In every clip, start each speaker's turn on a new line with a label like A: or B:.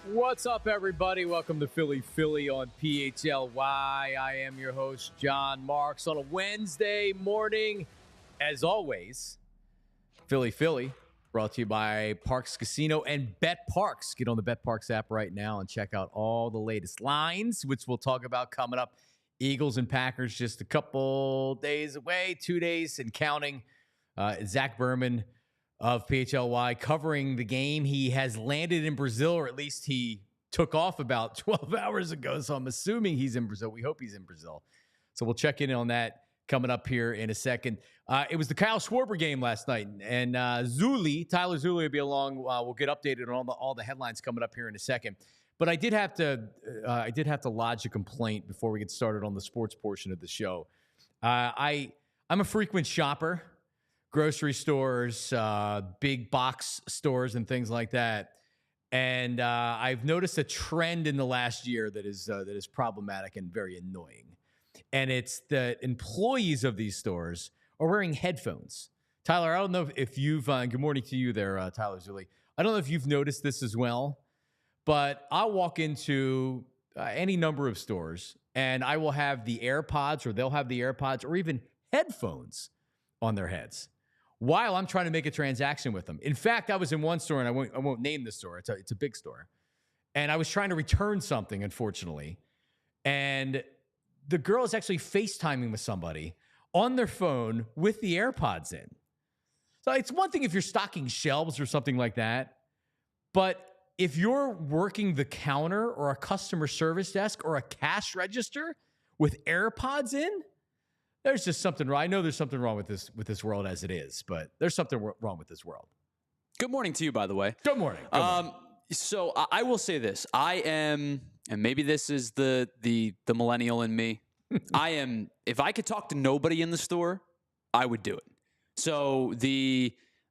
A: What's up, everybody? Welcome to Philly on PHLY. I am your host, Jon Marks, on a Wednesday morning. As always, Philly, brought to you by Parks Casino and Bet Parks. Get on the Bet Parks app right now and check out all the latest lines, which we'll talk about coming up. Eagles and Packers just a couple days away, 2 days and counting. Zach Berman of PHLY covering the game. He has landed in Brazil, or at least he took off about 12 hours ago, so I'm assuming he's in Brazil. We hope he's in Brazil. So we'll check in on that coming up here in a second. It was the Kyle Schwarber game last night, and Tyler Zulli will be along. We'll get updated on all the headlines coming up here in a second. But I did have to lodge a complaint before we get started on the sports portion of the show. I'm a frequent shopper. Grocery stores, big box stores, and things like that. And I've noticed a trend in the last year that is problematic and very annoying. And it's the employees of these stores are wearing headphones. Tyler, I don't know if you've good morning to you there, Tyler Zulli. I don't know if you've noticed this as well, but I'll walk into any number of stores and I will have the AirPods, or they'll have the AirPods, or even headphones on their heads while I'm trying to make a transaction with them. In fact, I was in one store, and I won't name the store. It's a big store. And I was trying to return something, unfortunately. And the girl is actually FaceTiming with somebody on their phone with the AirPods in. So it's one thing if you're stocking shelves or something like that. But if you're working the counter or a customer service desk or a cash register with AirPods in, there's just something wrong. I know there's something wrong with this world as it is, but there's something wrong with this world.
B: Good morning to you, by the way.
A: Good morning. Good morning.
B: So I will say this. I am, and maybe this is the millennial in me. I am, if I could talk to nobody in the store, I would do it. So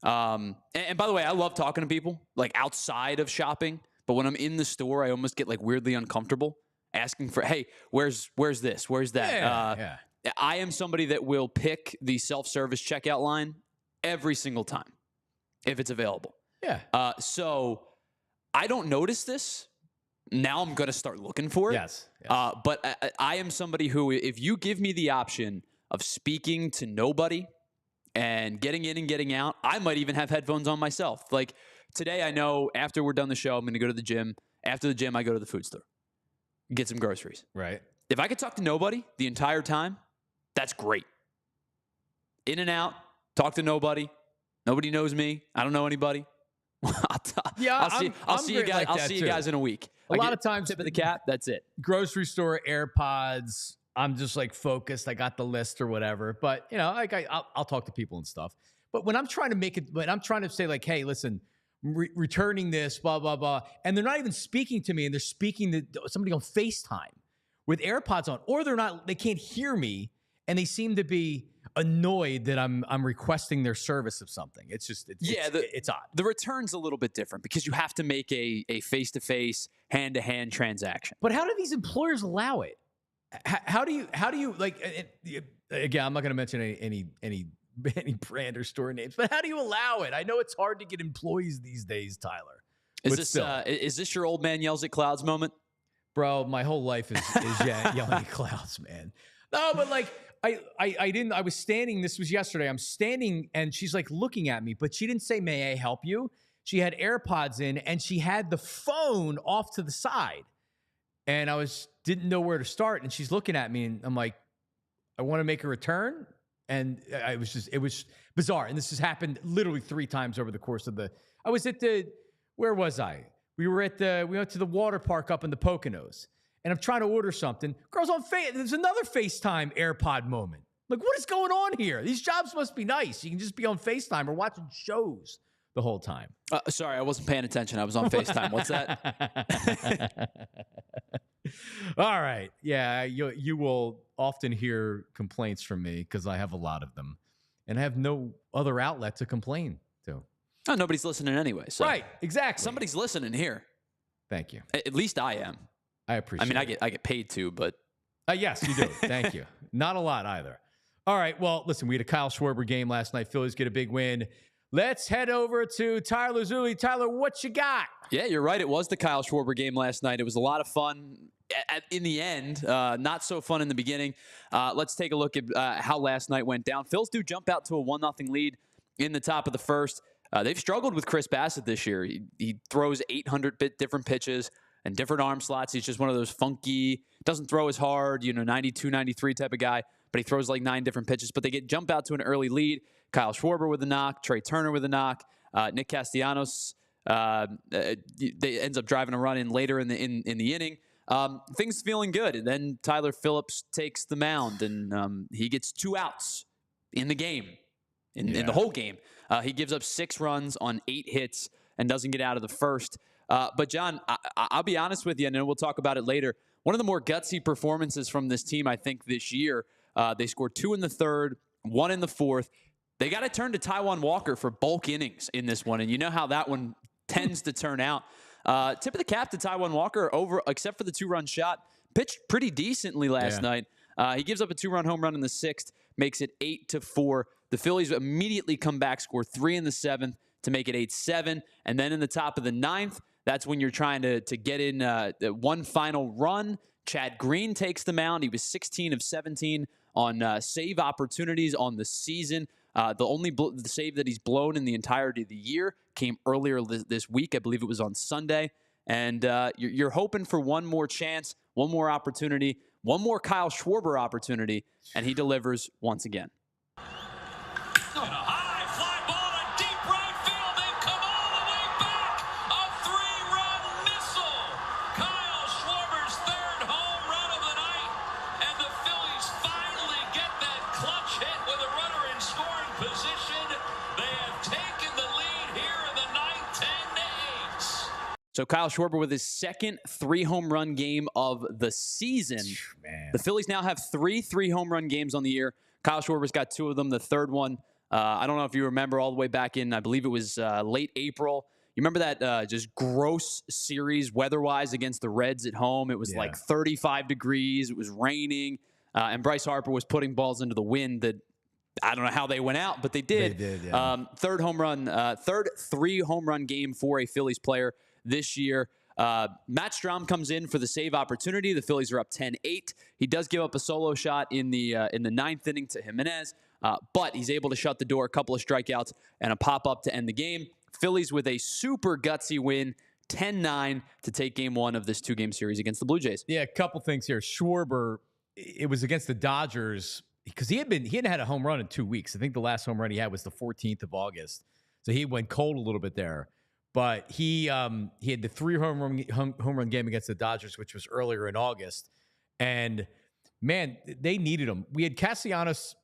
B: and by the way, I love talking to people, like outside of shopping, but when I'm in the store, I almost get like weirdly uncomfortable asking for, hey, where's this? Where's that?
A: Yeah.
B: I am somebody that will pick the self-service checkout line every single time if it's available.
A: Yeah.
B: So I don't notice this. Now I'm going to start looking for it.
A: Yes.
B: But I am somebody who, if you give me the option of speaking to nobody and getting in and getting out, I might even have headphones on myself. Like today, I know after we're done the show, I'm going to go to the gym. After the gym, I go to the food store, get some groceries.
A: Right.
B: If I could talk to nobody the entire time, that's great. In and out, talk to nobody. Nobody knows me. I don't know anybody. I'll see you guys. I'll see you guys in a week.
A: A lot of times,
B: tip of the cap. That's it.
A: Grocery store, AirPods. I'm just like focused. I got the list or whatever. But you know, like I'll talk to people and stuff. But when I'm trying to make it, when I'm trying to say like, hey, listen, returning this, blah blah blah, and they're not even speaking to me, and they're speaking to somebody on FaceTime with AirPods on, or they can't hear me. And they seem to be annoyed that I'm requesting their service of something. It's just it's odd.
B: The return's a little bit different because you have to make a face-to-face, hand-to-hand transaction.
A: But how do these employers allow it? How do you like? Again, I'm not going to mention any brand or store names, but how do you allow it? I know it's hard to get employees these days, Tyler.
B: Is this your old man yells at clouds moment?
A: Bro, my whole life is yelling at clouds, man. No, but like. I was standing, this was yesterday, I'm standing and she's like looking at me, but she didn't say, may I help you? She had AirPods in and she had the phone off to the side. And I didn't know where to start. And she's looking at me and I'm like, I want to make a return. And it was bizarre. And this has happened literally 3 times over the course of where was I? We went to the water park up in the Poconos. And I'm trying to order something. Girls on there's another FaceTime AirPod moment. Like, what is going on here? These jobs must be nice. You can just be on FaceTime or watching shows the whole time.
B: Sorry, I wasn't paying attention. I was on FaceTime. What's that?
A: All right. Yeah, you will often hear complaints from me because I have a lot of them, and I have no other outlet to complain to.
B: Oh, nobody's listening anyway. So.
A: Right. Exactly.
B: Somebody's listening here.
A: Thank you.
B: At least I am.
A: I appreciate.
B: I mean, I get paid to, but
A: yes, you do. Thank you. Not a lot either. All right. Well, listen, we had a Kyle Schwarber game last night. Phillies get a big win. Let's head over to Tyler Zulli. Tyler, what you got?
B: Yeah, you're right. It was the Kyle Schwarber game last night. It was a lot of fun in the end. Not so fun in the beginning. Let's take a look at how last night went down. Phils do jump out to a 1-0 lead in the top of the first. They've struggled with Chris Bassett this year. He throws 800 different pitches and different arm slots. He's just one of those funky, doesn't throw as hard, 92, 93 type of guy, but he throws like 9 different pitches. But they jump out to an early lead. Kyle Schwarber with a knock, Trey Turner with a knock, Nick Castellanos they ends up driving a run in later in the inning. Things feeling good, and then Tyler Phillips takes the mound, and he gets 2 outs in the game, in the whole game. He gives up 6 runs on 8 hits and doesn't get out of the first. But John, I'll be honest with you, and we'll talk about it later. One of the more gutsy performances from this team, I think, this year. They scored 2 in the third, 1 in the fourth. They got to turn to Taijuan Walker for bulk innings in this one, and you know how that one tends to turn out. Tip of the cap to Taijuan Walker, except for the 2-run shot, pitched pretty decently last night. He gives up a 2-run home run in the 6th, makes it 8-4. The Phillies immediately come back, score 3 in the 7th to make it 8-7, and then in the top of the 9th, that's when you're trying to get in one final run. Chad Green takes the mound. He was 16 of 17 on save opportunities on the season. The only save that he's blown in the entirety of the year came earlier this week. I believe it was on Sunday. And you're hoping for one more chance, one more opportunity, one more Kyle Schwarber opportunity, and he delivers once again.
C: And a high fly ball to deep right field. They've come all the way back. A 3-run missile. Kyle Schwarber's 3rd home run of the night. And the Phillies finally get that clutch hit with a runner in scoring position. They have taken the lead here in the 9th, 10-8.
B: So Kyle Schwarber with his 2nd 3-home run game of the season.
A: Man.
B: The Phillies now have 3 3-home run games on the year. Kyle Schwarber's got 2 of them. The 3rd one, I don't know if you remember, all the way back in, I believe it was late April. You remember that just gross series weather-wise against the Reds at home? It was like 35 degrees. It was raining. And Bryce Harper was putting balls into the wind that I don't know how they went out, but they did.
A: They did, yeah.
B: 3rd 3-home run game for a Phillies player this year. Matt Strahm comes in for the save opportunity. The Phillies are up 10-8. He does give up a solo shot in the 9th inning to Jimenez, but he's able to shut the door, a couple of strikeouts, and a pop-up to end the game. Phillies with a super gutsy win, 10-9 to take game 1 of this 2-game series against the Blue Jays.
A: Yeah, a couple things here. Schwarber, it was against the Dodgers because he hadn't had a home run in 2 weeks. I think the last home run he had was the 14th of August. So he went cold a little bit there. But he had the 3 home run game against the Dodgers, which was earlier in August. And, man, they needed him. We had Castellanos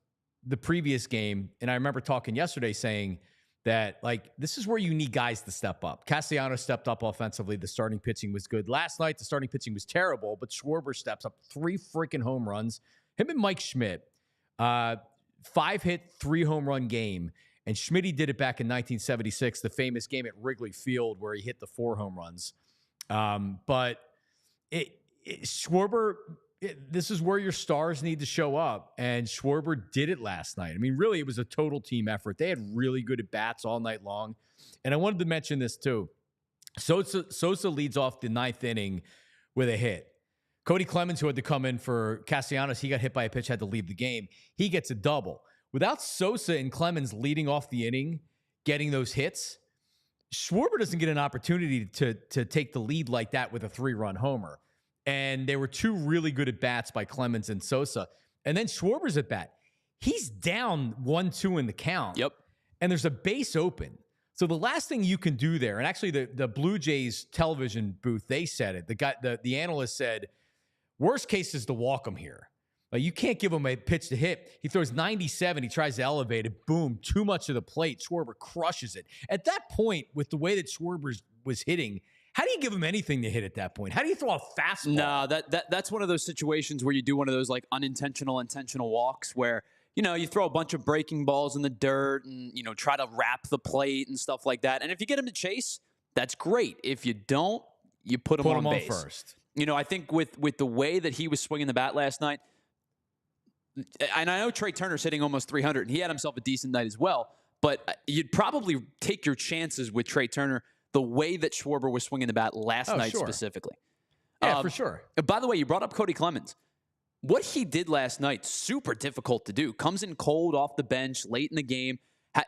A: the previous game, and I remember talking yesterday saying that, like, this is where you need guys to step up. Castellanos stepped up offensively. The starting pitching was good. Last night, the starting pitching was terrible, but Schwarber steps up 3 freaking home runs. Him and Mike Schmidt, 5-hit, 3-home run game. And Schmitty did it back in 1976, the famous game at Wrigley Field where he hit the 4 home runs. But Schwarber, this is where your stars need to show up. And Schwarber did it last night. I mean, really, it was a total team effort. They had really good at-bats all night long. And I wanted to mention this, too. Sosa leads off the 9th inning with a hit. Cody Clemens, who had to come in for Castellanos, he got hit by a pitch, had to leave the game. He gets a double. Without Sosa and Clemens leading off the inning, getting those hits, Schwarber doesn't get an opportunity to take the lead like that with a 3-run homer. And there were 2 really good at-bats by Clemens and Sosa. And then Schwarber's at-bat. He's down 1-2 in the count.
B: Yep.
A: And there's a base open. So the last thing you can do there, and actually the Blue Jays television booth, they said it. The analyst said, worst case is to walk him here. Like, you can't give him a pitch to hit. He throws 97. He tries to elevate it. Boom, too much of the plate. Schwarber crushes it. At that point, with the way that Schwarber was hitting, how do you give him anything to hit at that point? How do you throw a fastball?
B: No, that's one of those situations where you do one of those like intentional walks where, you throw a bunch of breaking balls in the dirt and, try to wrap the plate and stuff like that. And if you get him to chase, that's great. If you don't, you put him on base.
A: First.
B: I think with the way that he was swinging the bat last night, and I know Trey Turner's hitting almost 300, and he had himself a decent night as well, but you'd probably take your chances with Trey Turner the way that Schwarber was swinging the bat last night specifically.
A: Yeah, for sure.
B: By the way, you brought up Cody Clemens. What he did last night, super difficult to do. Comes in cold off the bench late in the game.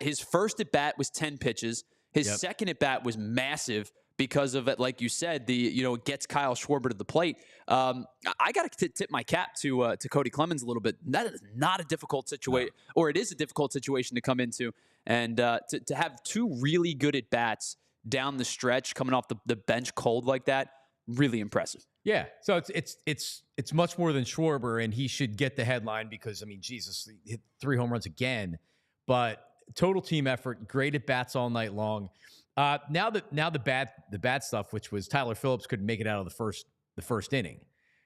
B: His first at-bat was 10 pitches. His second at-bat was massive because of it, like you said, it gets Kyle Schwarber to the plate. I got to tip my cap to Cody Clemens a little bit. That is not a difficult situation, or it is a difficult situation to come into. And to have two really good at-bats down the stretch, coming off the bench cold like that, really impressive.
A: Yeah, so it's much more than Schwarber, and he should get the headline because, Jesus, he hit 3 home runs again. But total team effort, great at bats all night long. Now the bad stuff, which was Tyler Phillips couldn't make it out of the first inning.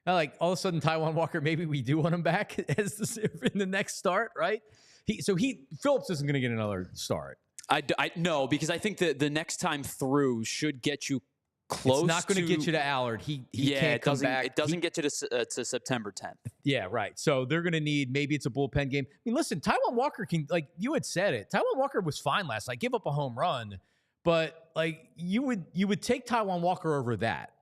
A: Now, like, all of a sudden, Taijuan Walker, maybe we do want him back as in the next start, right? Phillips isn't going to get another start.
B: I no, because I think the next time through should get you close.
A: It's not going to get you to Allard. He can't come back.
B: It doesn't get you to September 10th.
A: Yeah, right. So they're going to need, maybe it's a bullpen game. Listen, Taijuan Walker can, like you had said it, Taijuan Walker was fine last night. Give up a home run, but like you would take Taijuan Walker over that.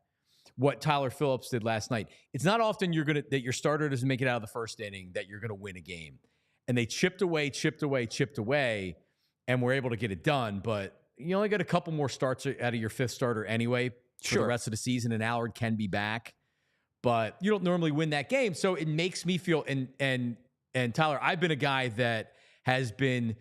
A: What Tyler Phillips did last night. It's not often that your starter doesn't make it out of the first inning that you're going to win a game. And they chipped away, and were able to get it done. But you only got a couple more starts out of your fifth starter anyway for the rest of the season, and Allard can be back. But you don't normally win that game. So it makes me feel, and Tyler, I've been a guy that has been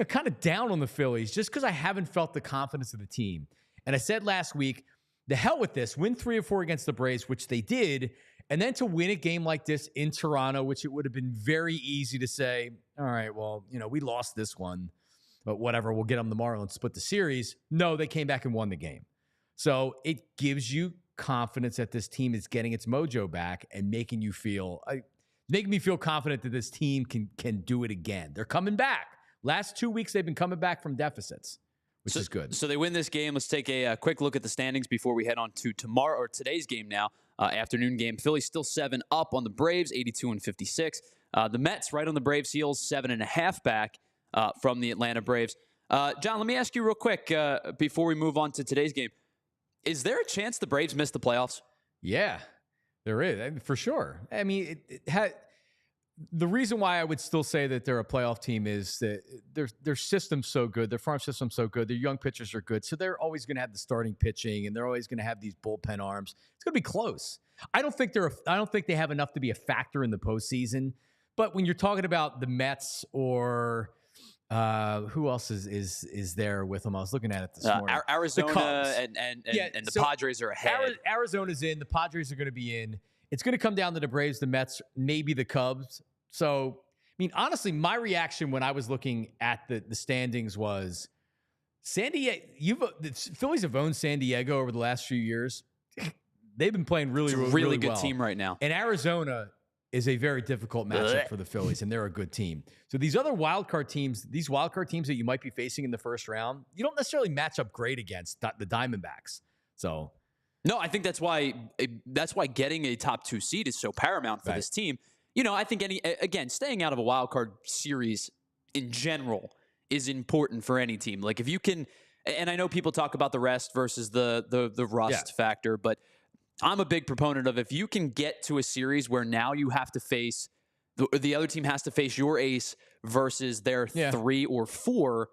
A: kind of down on the Phillies just because I haven't felt the confidence of the team. And I said last week, the hell with this, win 3 or 4 against the Braves, which they did, and then to win a game like this in Toronto, which it would have been very easy to say, all right, well, we lost this one, but whatever, we'll get them tomorrow and split the series. No, they came back and won the game. So it gives you confidence that this team is getting its mojo back and making me feel confident that this team can do it again. They're coming back. Last 2 weeks, they've been coming back from deficits, which is good.
B: So they win this game. Let's take a quick look at the standings before we head on to tomorrow or today's game now. Afternoon game. Phillies still 7 up on the Braves, 82-56. The Mets right on the Braves' heels, 7.5 back from the Atlanta Braves. John, let me ask you real quick before we move on to today's game. Is there a chance the Braves miss the playoffs?
A: Yeah, there is, for sure. The reason why I would still say that they're a playoff team is that their system's so good, their farm system's so good, their young pitchers are good, so they're always going to have the starting pitching, and they're always going to have these bullpen arms. It's going to be close. I don't think they have enough to be a factor in the postseason. But when you're talking about the Mets or who else is there with them? I was looking at it this morning.
B: Arizona and the Padres are ahead.
A: Arizona's in. The Padres are going to be in. It's going to come down to the Braves, the Mets, maybe the Cubs. So, honestly, my reaction when I was looking at the standings was San Diego. The Phillies have owned San Diego over the last few years. They've been playing really
B: good
A: well.
B: Team right now.
A: And Arizona is a very difficult matchup for the Phillies, and they're a good team. So these other wildcard teams that you might be facing in the first round, you don't necessarily match up great against the Diamondbacks. So,
B: no, I think that's why getting a top 2 seed is so paramount for this team. I think staying out of a wild card series in general is important for any team. Like if you can, and I know people talk about the rest versus the rust factor, but I'm a big proponent of if you can get to a series where now you have to face the other team has to face your ace versus their 3 or 4,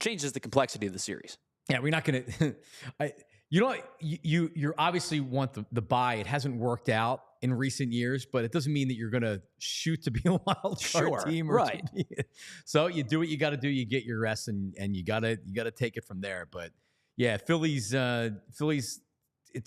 B: changes the complexity of the series.
A: Yeah, we're not going to. You obviously want the bye. It hasn't worked out in recent years, but it doesn't mean that you're going to shoot to be a wild card team,
B: right?
A: So you do what you got to do. You get your rest, and you got to take it from there. But yeah, Phillies.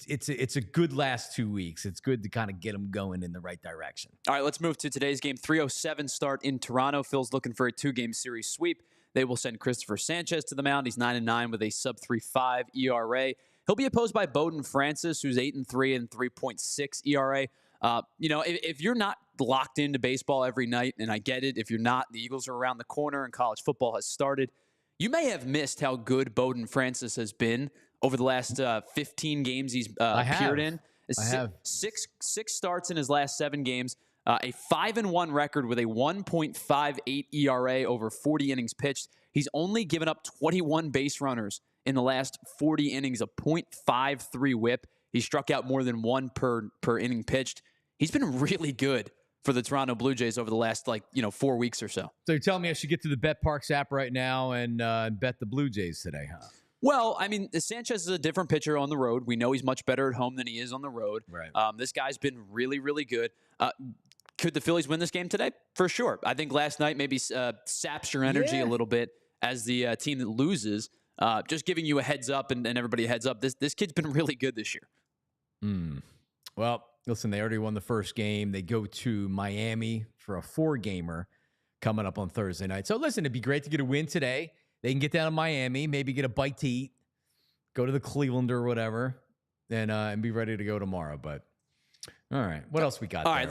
A: it's a good last 2 weeks. It's good to kind of get them going in the right direction.
B: All right, let's move to today's game. 3:07 start in Toronto. Phil's looking for a 2-game series sweep. They will send Christopher Sanchez to the mound. He's 9-9 with a sub-3.5 ERA. He'll be opposed by Bowden Francis, who's 8-3 and 3.6 ERA. If you're not locked into baseball every night, and I get it, if you're not, the Eagles are around the corner and college football has started. You may have missed how good Bowden Francis has been over the last 15 games he's appeared in.
A: I have.
B: Six starts in his last 7 games. A 5-1 record with a 1.58 ERA over 40 innings pitched. He's only given up 21 base runners in the last 40 innings, a .53 whip. He struck out more than 1 per inning pitched. He's been really good for the Toronto Blue Jays over the last 4 weeks or so.
A: So you're telling me I should get to the Bet Parks app right now and bet the Blue Jays today, huh?
B: Well, I mean, Sanchez is a different pitcher on the road. We know he's much better at home than he is on the road.
A: Right.
B: This guy's been really, really good. Could the Phillies win this game today? For sure. I think last night maybe saps your energy a little bit as the team that loses. Just giving you a heads up and everybody a heads up. This kid's been really good this year.
A: Well, listen, they already won the first game. They go to Miami for a 4-gamer coming up on Thursday night. So listen, it'd be great to get a win today. They can get down to Miami, maybe get a bite to eat, go to the Cleveland or whatever, and be ready to go tomorrow. But all right, what else we got?
B: All right,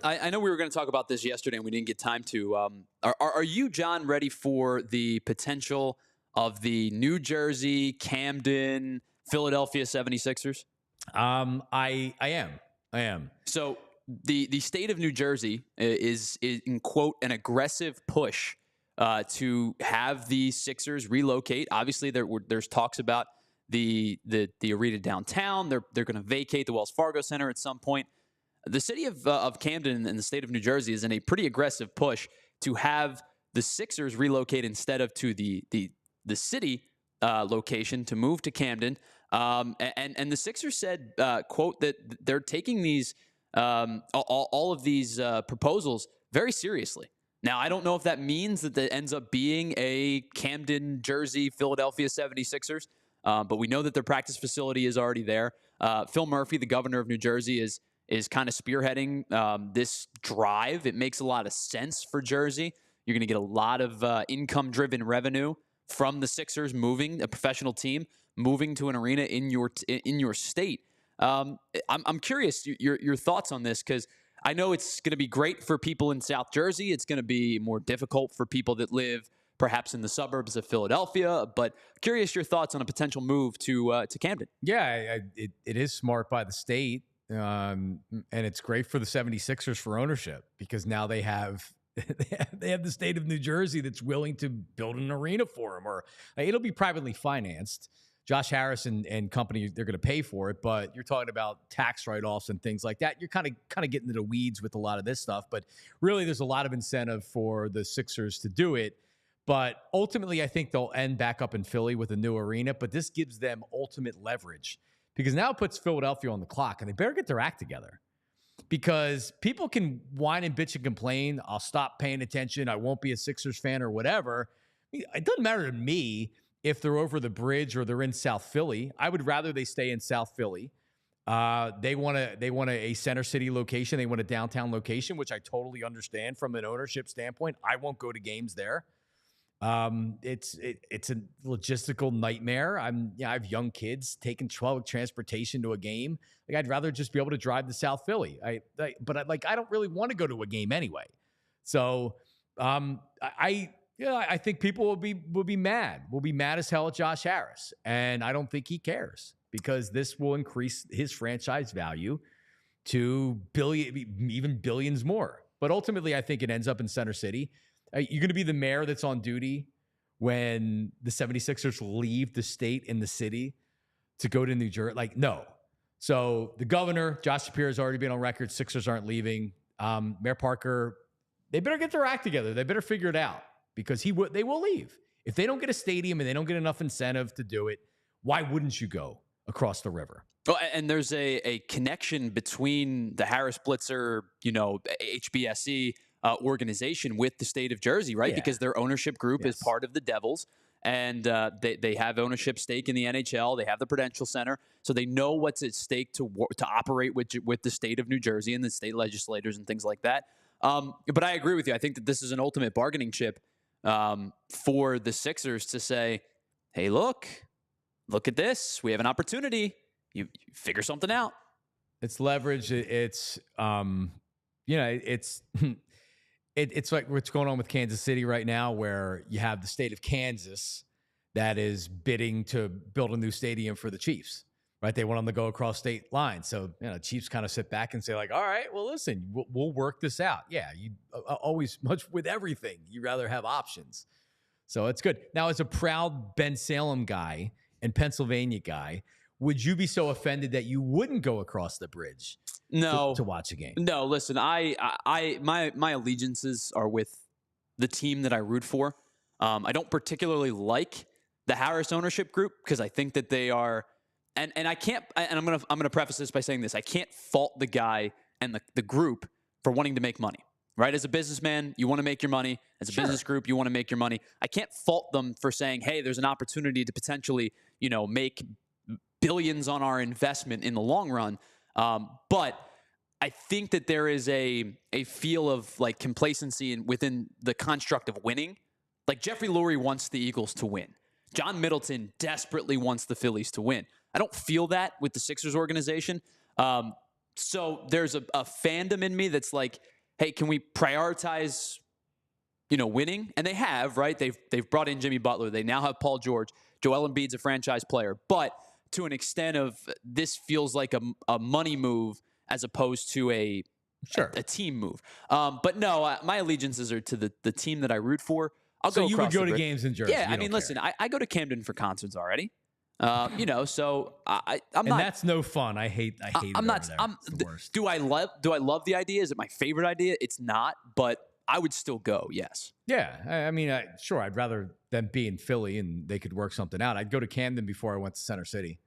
B: I know we were going to talk about this yesterday and we didn't get time to. Are you, John, ready for the potential of the New Jersey, Camden, Philadelphia 76ers?
A: I am.
B: So the state of New Jersey is in quote an aggressive push to have the Sixers relocate. Obviously, there's talks about the arena downtown. They're going to vacate the Wells Fargo Center at some point. The city of Camden and the state of New Jersey is in a pretty aggressive push to have the Sixers relocate instead of to the city location, to move to Camden. And the Sixers said, quote, that they're taking these all of these proposals very seriously. Now, I don't know if that means that it ends up being a Camden, Jersey, Philadelphia 76ers, but we know that their practice facility is already there. Phil Murphy, the governor of New Jersey, is kind of spearheading this drive. It makes a lot of sense for Jersey. You're going to get a lot of income-driven revenue from the Sixers moving, a professional team moving to an arena in your state. I'm curious your thoughts on this, because I know it's going to be great for people in South Jersey. It's going to be more difficult for people that live perhaps in the suburbs of Philadelphia. But curious your thoughts on a potential move to Camden.
A: Yeah, it is smart by the state, and it's great for the 76ers for ownership, because now they have the state of New Jersey that's willing to build an arena for them, or it'll be privately financed. Josh Harris and company, they're going to pay for it, but you're talking about tax write-offs and things like that. You're kind of getting into the weeds with a lot of this stuff, but really there's a lot of incentive for the Sixers to do it. But ultimately, I think they'll end back up in Philly with a new arena, but this gives them ultimate leverage, because now it puts Philadelphia on the clock, and they better get their act together, because people can whine and bitch and complain. I'll stop paying attention. I won't be a Sixers fan or whatever. It doesn't matter to me if they're over the bridge or they're in South Philly. I would rather they stay in South Philly. They want a center city location. They want a downtown location, which I totally understand from an ownership standpoint. I won't go to games there. It's a logistical nightmare. I have young kids taking public transportation to a game. Like, I'd rather just be able to drive to South Philly. I don't really want to go to a game anyway. So I think people will be mad. Will be mad as hell at Josh Harris, and I don't think he cares, because this will increase his franchise value to even billions more. But ultimately, I think it ends up in Center City. You're going to be the mayor that's on duty when the 76ers leave the state and the city to go to New Jersey. Like, no. So the governor, Josh Shapiro, has already been on record. Sixers aren't leaving. Mayor Parker, they better get their act together. They better figure it out, because they will leave. If they don't get a stadium and they don't get enough incentive to do it, why wouldn't you go across the river?
B: Oh, and there's a connection between the Harris Blitzer, HBSE organization with the state of Jersey, right?
A: Yeah.
B: Because their ownership group is part of the Devils. and they have ownership stake in the NHL. They have the Prudential Center, so they know what's at stake to operate with the state of New Jersey and the state legislators and things like that. But I agree with you. I think that this is an ultimate bargaining chip for the Sixers to say, hey, look at this. We have an opportunity. You figure something out.
A: It's leverage. It's it's like what's going on with Kansas City right now, where you have the state of Kansas that is bidding to build a new stadium for the Chiefs, right? They want them to go across state lines. So, Chiefs kind of sit back and say like, all right, well, listen, we'll work this out. Yeah. You always, much with everything, you rather have options. So it's good. Now, as a proud Ben Salem guy and Pennsylvania guy, would you be so offended that you wouldn't go across the bridge to watch a game?
B: No, listen, my allegiances are with the team that I root for. I don't particularly like the Harris ownership group because I think that they are, and I can't, and I'm gonna preface this by saying this: I can't fault the guy and the group for wanting to make money. Right? As a businessman, you want to make your money. As a business group, you want to make your money. I can't fault them for saying, hey, there's an opportunity to potentially, make billions on our investment in the long run. But I think that there is a feel of like complacency within the construct of winning. Like Jeffrey Lurie wants the Eagles to win. John Middleton desperately wants the Phillies to win. I don't feel that with the Sixers organization. So there's a fandom in me that's like, hey, can we prioritize, winning? And they have, right? They've brought in Jimmy Butler. They now have Paul George. Joel Embiid's a franchise player. But to an extent of this feels like a money move as opposed to a team move. But no, my allegiances are to the team that I root for.
A: So you would go to games in Jersey?
B: Yeah, I mean, listen, I go to Camden for concerts already. So I'm
A: and
B: not.
A: That's no fun. I hate.
B: I'm not.
A: It's the worst.
B: Do I love the idea? Is it my favorite idea? It's not, but I would still go. Yes.
A: Yeah, I mean, sure. I'd rather them be in Philly and they could work something out. I'd go to Camden before I went to Center City.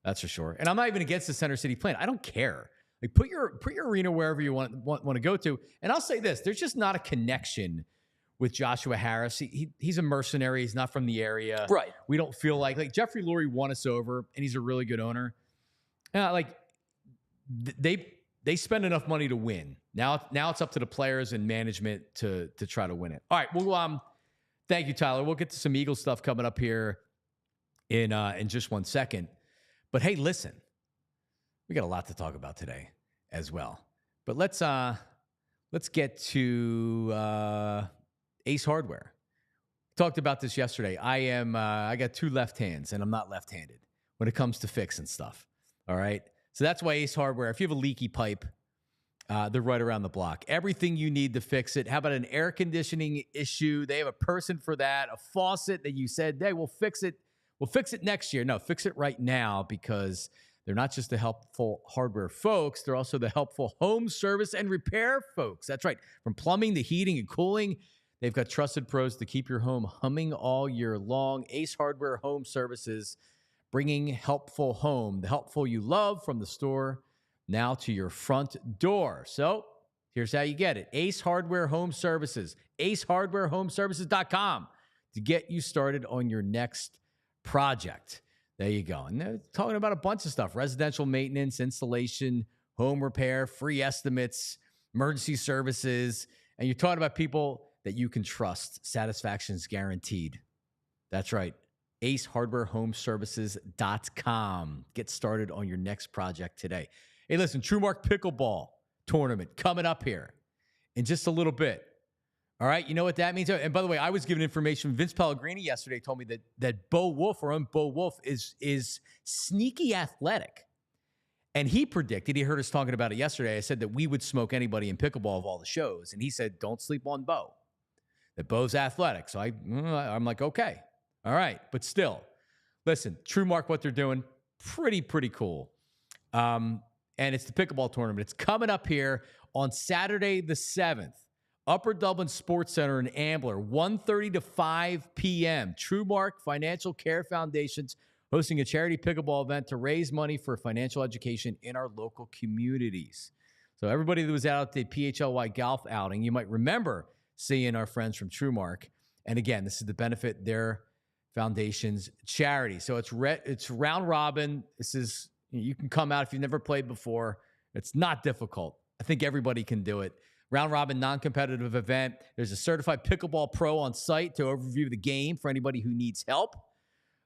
A: That's for sure. And I'm not even against the Center City plan. I don't care. Like put your arena wherever you want to go to. And I'll say this: there's just not a connection with Joshua Harris. He's a mercenary. He's not from the area.
B: Right.
A: We don't feel like Jeffrey Lurie won us over, and he's a really good owner. They spend enough money to win. Now it's up to the players and management to try to win it. All right. Well, thank you, Tyler. We'll get to some Eagles stuff coming up here in just 1 second. But hey, listen, we got a lot to talk about today as well. But let's get to Ace Hardware. Talked about this yesterday. I got two left hands, and I'm not left-handed when it comes to fixing stuff. All right. So that's why Ace Hardware, if you have a leaky pipe, they're right around the block. Everything you need to fix it. How about an air conditioning issue? They have a person for that. A faucet that you said, hey, we'll fix it. We'll fix it next year. No, fix it right now, because they're not just the helpful hardware folks. They're also the helpful home service and repair folks. That's right. From plumbing to heating and cooling, they've got trusted pros to keep your home humming all year long. Ace Hardware Home Services, bringing helpful home, the helpful you love, from the store now to your front door. So here's how you get it. Ace Hardware Home Services, acehardwarehomeservices.com to get you started on your next project. There you go. And they're talking about a bunch of stuff: residential maintenance, installation, home repair, free estimates, emergency services. And you're talking about people that you can trust. Satisfaction's guaranteed. That's right. acehardwarehomeservices.com. Get started on your next project today. Hey, listen, TrueMark Pickleball Tournament coming up here in just a little bit. All right, you know what that means? And by the way, I was given information. Vince Pellegrini yesterday told me that Bo Wolf, our own Bo Wolf, is sneaky athletic. And he predicted, he heard us talking about it yesterday. I said that we would smoke anybody in pickleball of all the shows. And he said, don't sleep on Bo. That Bo's athletic. So I'm like, okay. All right. But still, listen, TrueMark, what they're doing, pretty cool. And it's the pickleball tournament. It's coming up here on Saturday the 7th. Upper Dublin Sports Center in Ambler, 1:30 to 5 p.m. TrueMark Financial Care Foundation's hosting a charity pickleball event to raise money for financial education in our local communities. So everybody that was out at the PHLY golf outing, you might remember seeing our friends from TrueMark. And again, this is to benefit their Foundation's charity. So it's round robin. This is, you can come out if you've never played before. It's not difficult. I think everybody can do it. Round robin, non-competitive event. There's a certified pickleball pro on site to overview the game for anybody who needs help.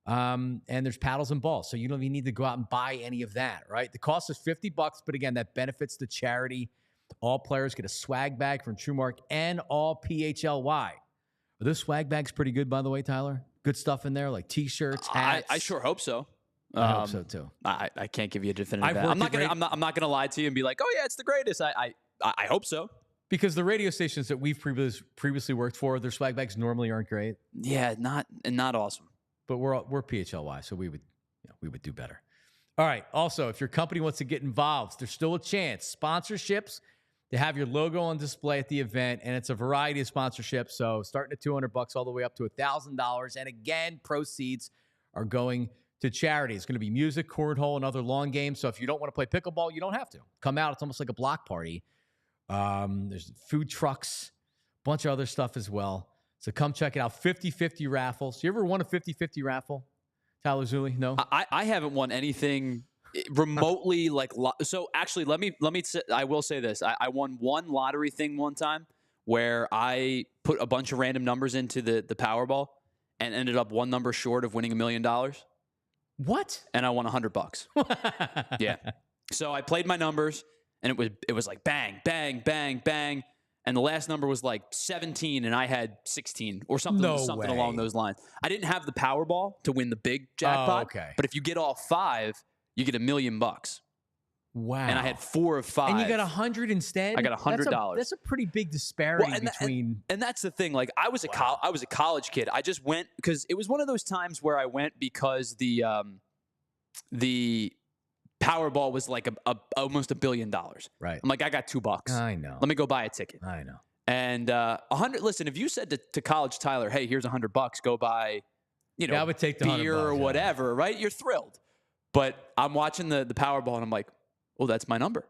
A: And there's paddles and balls. So you don't even need to go out and buy any of that, right? The cost is $50, but again, that benefits the charity. All players get a swag bag from TrueMark and all PHLY. Are those swag bags pretty good, by the way, Tyler? Good stuff in there, like T-shirts, hats.
B: I sure hope so.
A: I hope so too.
B: I can't give you a definitive answer. I'm not gonna lie to you and be like, oh yeah, it's the greatest. I hope so.
A: Because the radio stations that we've previously worked for, their swag bags normally aren't great.
B: Yeah, not awesome.
A: But we're PHLY, so we would do better. All right. Also, if your company wants to get involved, there's still a chance. Sponsorships, to have your logo on display at the event, and it's a variety of sponsorships. So starting at $200 all the way up to $1,000. And again, proceeds are going to charity. It's going to be music, cornhole, and other long games. So if you don't want to play pickleball, you don't have to. Come out. It's almost like a block party. There's food trucks, a bunch of other stuff as well. So come check it out. 50-50 raffles. You ever won a 50-50 raffle, Tyler Zulli? No?
B: I haven't won anything remotely like. So actually, let me I will say this. I won one lottery thing one time where I put a bunch of random numbers into the Powerball and ended up one number short of winning $1 million.
A: What?
B: And I won $100. Yeah. So I played my numbers, and it was like bang, bang, bang, bang. And the last number was like 17, and I had 16 or something along those lines. I didn't have the Powerball to win the big jackpot.
A: Oh, okay.
B: But if you get all 5, you get $1 million.
A: Wow.
B: And I had 4 of 5.
A: And you got 100 instead?
B: I got $100.
A: That's a pretty big disparity between.
B: And that's the thing. Like I was a college kid. I just went because it was one of those times where I went because the Powerball was like almost $1 billion.
A: Right.
B: I'm like, I got $2.
A: I know.
B: Let me go buy a ticket.
A: I know.
B: And 100. Listen, if you said to college Tyler, "Hey, here's $100. Go buy,
A: I would take the
B: beer
A: $100,
B: or whatever," right? You're thrilled. But I'm watching the Powerball, and I'm like, "Oh, that's my number.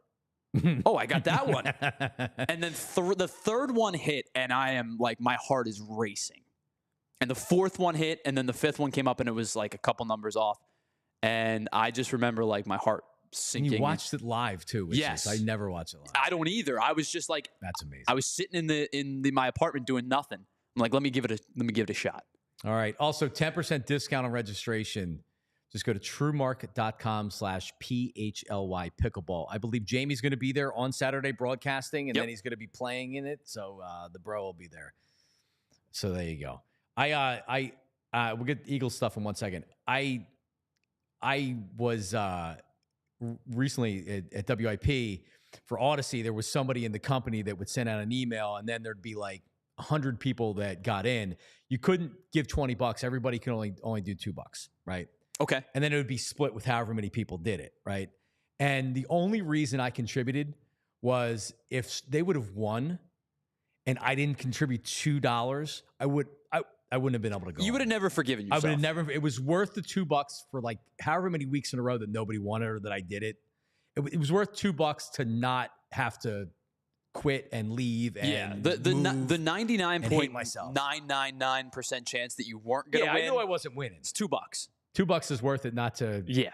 B: Oh, I got that one." And then the third one hit, and I am like, my heart is racing. And the fourth one hit, and then the fifth one came up, and it was like a couple numbers off. And I just remember like my heart sinking.
A: And you watched it live too.
B: Yes.
A: I never watch it live.
B: I don't either. I was just like,
A: that's amazing.
B: I was sitting in my apartment doing nothing. I'm like, let me give it a shot.
A: All right. Also, 10% discount on registration. Just go to truemark.com/PHLY pickleball. I believe Jamie's going to be there on Saturday broadcasting, and then he's going to be playing in it. So the bro will be there. So there you go. We'll get Eagles stuff in 1 second. I was recently at WIP for Odyssey. There was somebody in the company that would send out an email, and then there'd be like 100 people that got in. You couldn't give $20. Everybody can only do $2, right?
B: Okay.
A: And then it would be split with however many people did it, right? And the only reason I contributed was if they would have won and I didn't contribute $2, I wouldn't have been able to go.
B: You would have never forgiven yourself.
A: I would have never. It was worth the $2 for like however many weeks in a row that nobody won it or that I did it. It was worth $2 to not have to quit and leave. And
B: the 99.999% chance that you weren't going to win.
A: I knew I wasn't winning.
B: It's $2.
A: $2 is worth it not to.
B: Yeah.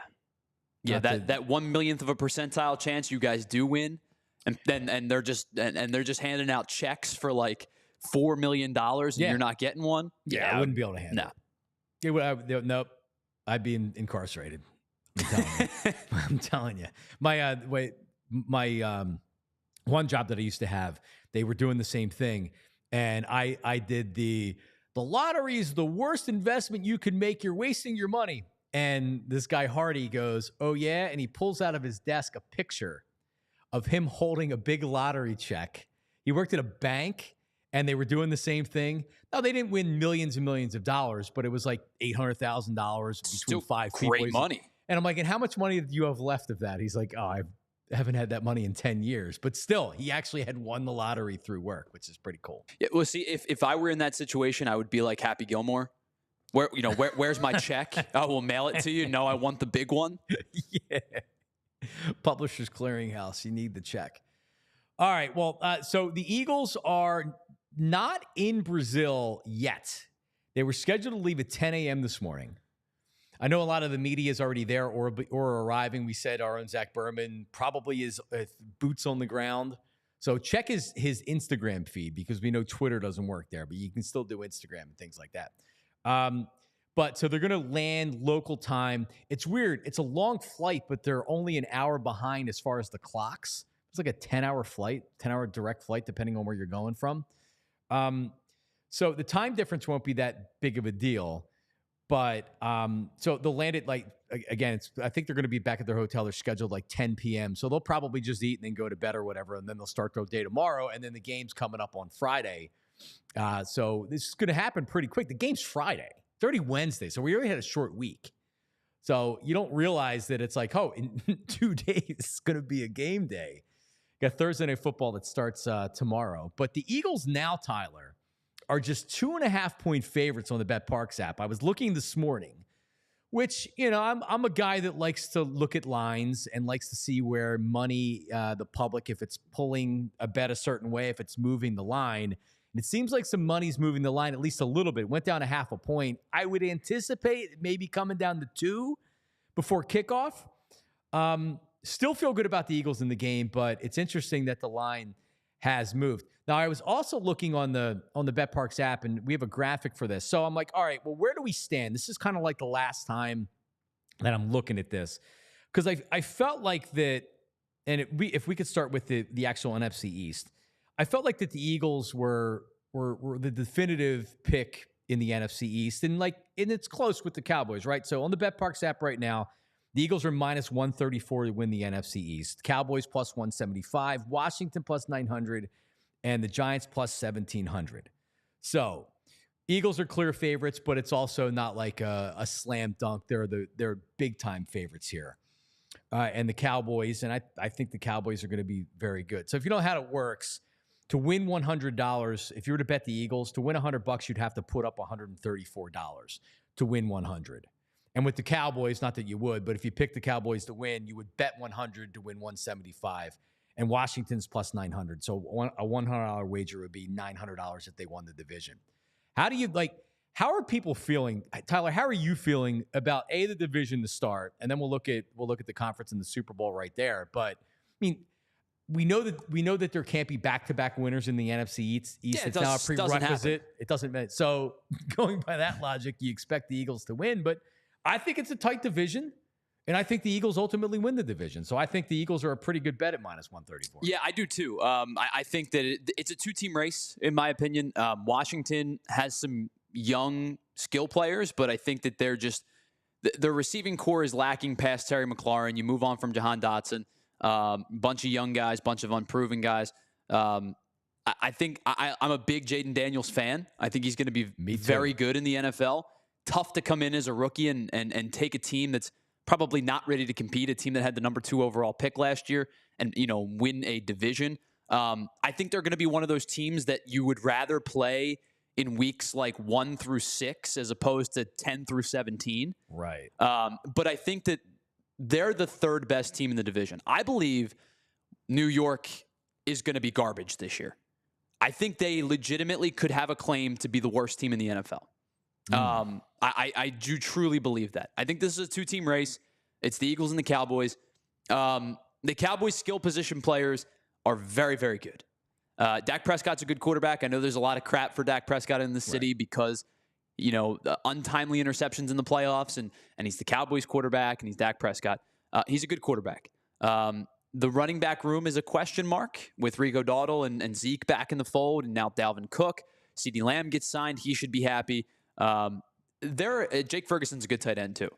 B: That 1/1,000,000th of a percentile chance you guys do win, and they're just handing out checks for like $4 million and you're not getting one.
A: Yeah, I wouldn't be able to handle it. Nope. I'd be incarcerated. I'm telling you. My one job that I used to have, they were doing the same thing, and I did the lottery is the worst investment you can make. You're wasting your money. And this guy Hardy goes, "Oh yeah," and he pulls out of his desk a picture of him holding a big lottery check. He worked at a bank. And they were doing the same thing. No, they didn't win millions and millions of dollars, but it was like $800,000 between 5 people.
B: Great money.
A: And I'm like, and how much money do you have left of that? He's like, oh, I haven't had that money in 10 years. But still, he actually had won the lottery through work, which is pretty cool.
B: Yeah, well, see, if I were in that situation, I would be like Happy Gilmore. Where's my check? Oh, we'll mail it to you. No, I want the big one.
A: Yeah. Publishers Clearinghouse. You need the check. All right. Well, so the Eagles are not in Brazil yet. They were scheduled to leave at 10 a.m. this morning. I know a lot of the media is already there or arriving. We said our own Zach Berman probably is boots on the ground. So check his Instagram feed because we know Twitter doesn't work there, but you can still do Instagram and things like that. But so they're going to land local time. It's weird. It's a long flight, but they're only an hour behind as far as the clocks. It's like a 10-hour flight, 10-hour direct flight, depending on where you're going from. So the time difference won't be that big of a deal. But so they'll land it like, again, I think they're going to be back at their hotel. They're scheduled like 10 p.m. So they'll probably just eat and then go to bed or whatever. And then they'll start their day tomorrow. And then the game's coming up on Friday. So this is going to happen pretty quick. The game's Friday. It's already Wednesday. So we already had a short week. So you don't realize that it's like, oh, in 2 days, it's going to be a game day. Got Thursday Night Football that starts tomorrow. But the Eagles now, Tyler, are just 2.5-point favorites on the BetParx app. I was looking this morning, which, you know, I'm a guy that likes to look at lines and likes to see where money, the public, if it's pulling a bet a certain way, if it's moving the line. And it seems like some money's moving the line at least a little bit. It went down 0.5 point. I would anticipate maybe coming down to 2 before kickoff. Still feel good about the Eagles in the game, but it's interesting that the line has moved. Now, I was also looking on the BetParx app, and we have a graphic for this. So I'm like, all right, well, where do we stand? This is kind of like the last time that I'm looking at this. Because I felt like that, and if we could start with the actual NFC East, I felt like that the Eagles were the definitive pick in the NFC East. And it's close with the Cowboys, right? So on the BetParx app right now, the Eagles are minus 134 to win the NFC East. Cowboys plus 175, Washington plus 900, and the Giants plus 1,700. So Eagles are clear favorites, but it's also not like a slam dunk. They're big time favorites here. And the Cowboys, and I think the Cowboys are going to be very good. So if you know how it works, to win $100, if you were to bet the Eagles, to win $100, you'd have to put up $134 to win 100. And with the Cowboys, not that you would, but if you pick the Cowboys to win, you would bet 100 to win 175. And Washington's plus 900. So a $100 wager would be $900 if they won the division. How are people feeling? Tyler, how are you feeling about the division to start? And then we'll look at the conference and the Super Bowl right there. But I mean, we know that there can't be back-to-back winners in the NFC East.
B: Yeah,
A: it's now a prerequisite. It doesn't matter. So going by that logic, you expect the Eagles to win, but I think it's a tight division, and I think the Eagles ultimately win the division. So I think the Eagles are a pretty good bet at minus 134.
B: Yeah, I do too. I think that it's a two-team race, in my opinion. Washington has some young skill players, but I think that they're just their receiving core is lacking past Terry McLaurin. You move on from Jahan Dotson. Bunch of young guys, bunch of unproven guys. I think I'm a big Jaden Daniels fan. I think he's going to be very good in the NFL. Tough to come in as a rookie and take a team that's probably not ready to compete, a team that had the number 2 overall pick last year and, win a division. I think they're going to be one of those teams that you would rather play in weeks like 1 through 6 as opposed to 10 through 17.
A: Right.
B: But I think that they're the 3rd best team in the division. I believe New York is going to be garbage this year. I think they legitimately could have a claim to be the worst team in the NFL. I do truly believe that. I think this is a 2-team race. It's the Eagles and the Cowboys. The Cowboys' skill position players are very, very good. Dak Prescott's a good quarterback. I know there's a lot of crap for Dak Prescott in the city because, the untimely interceptions in the playoffs, and he's the Cowboys quarterback, and he's Dak Prescott. He's a good quarterback. The running back room is a question mark with Rico Dowdle and Zeke back in the fold, and now Dalvin Cook. CeeDee Lamb gets signed. He should be happy. Jake Ferguson's a good tight end too.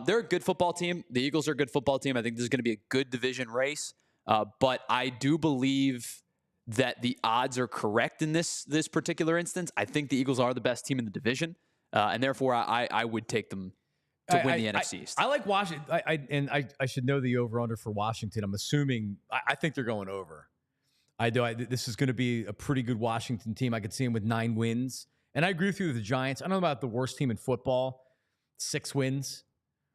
B: They're a good football team. The Eagles are a good football team. I think this is going to be a good division race. But I do believe that the odds are correct in this particular instance. I think the Eagles are the best team in the division. And therefore I would take them to win the NFC East.
A: I like Washington. I should know the over-under for Washington. I'm assuming, I think they're going over. I do. This is going to be a pretty good Washington team. I could see them with 9 wins. And I agree with you with the Giants. I don't know about the worst team in football. 6 wins,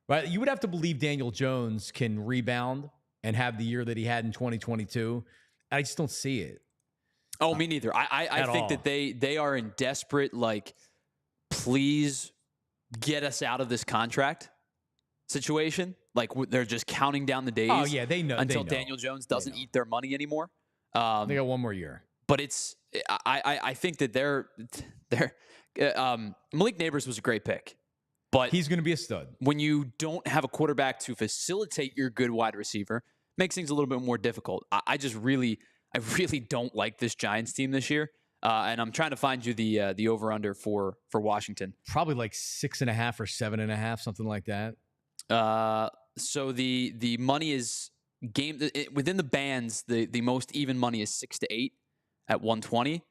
A: right? You would have to believe Daniel Jones can rebound and have the year that he had in 2022. I just don't see it.
B: Oh, me neither. I think that they are in desperate please get us out of this contract situation. Like they're just counting down the days.
A: Oh yeah, they know
B: until
A: they know.
B: Daniel Jones doesn't eat their money anymore.
A: They got one more year.
B: But I think that Malik Neighbors was a great pick. But
A: he's going to be a stud.
B: When you don't have a quarterback to facilitate your good wide receiver, makes things a little bit more difficult. I really don't like this Giants team this year. And I'm trying to find you the over-under for Washington.
A: Probably like 6.5 or 7.5, something like that.
B: So the money is within the bands. The most even money is 6 to 8 at 120.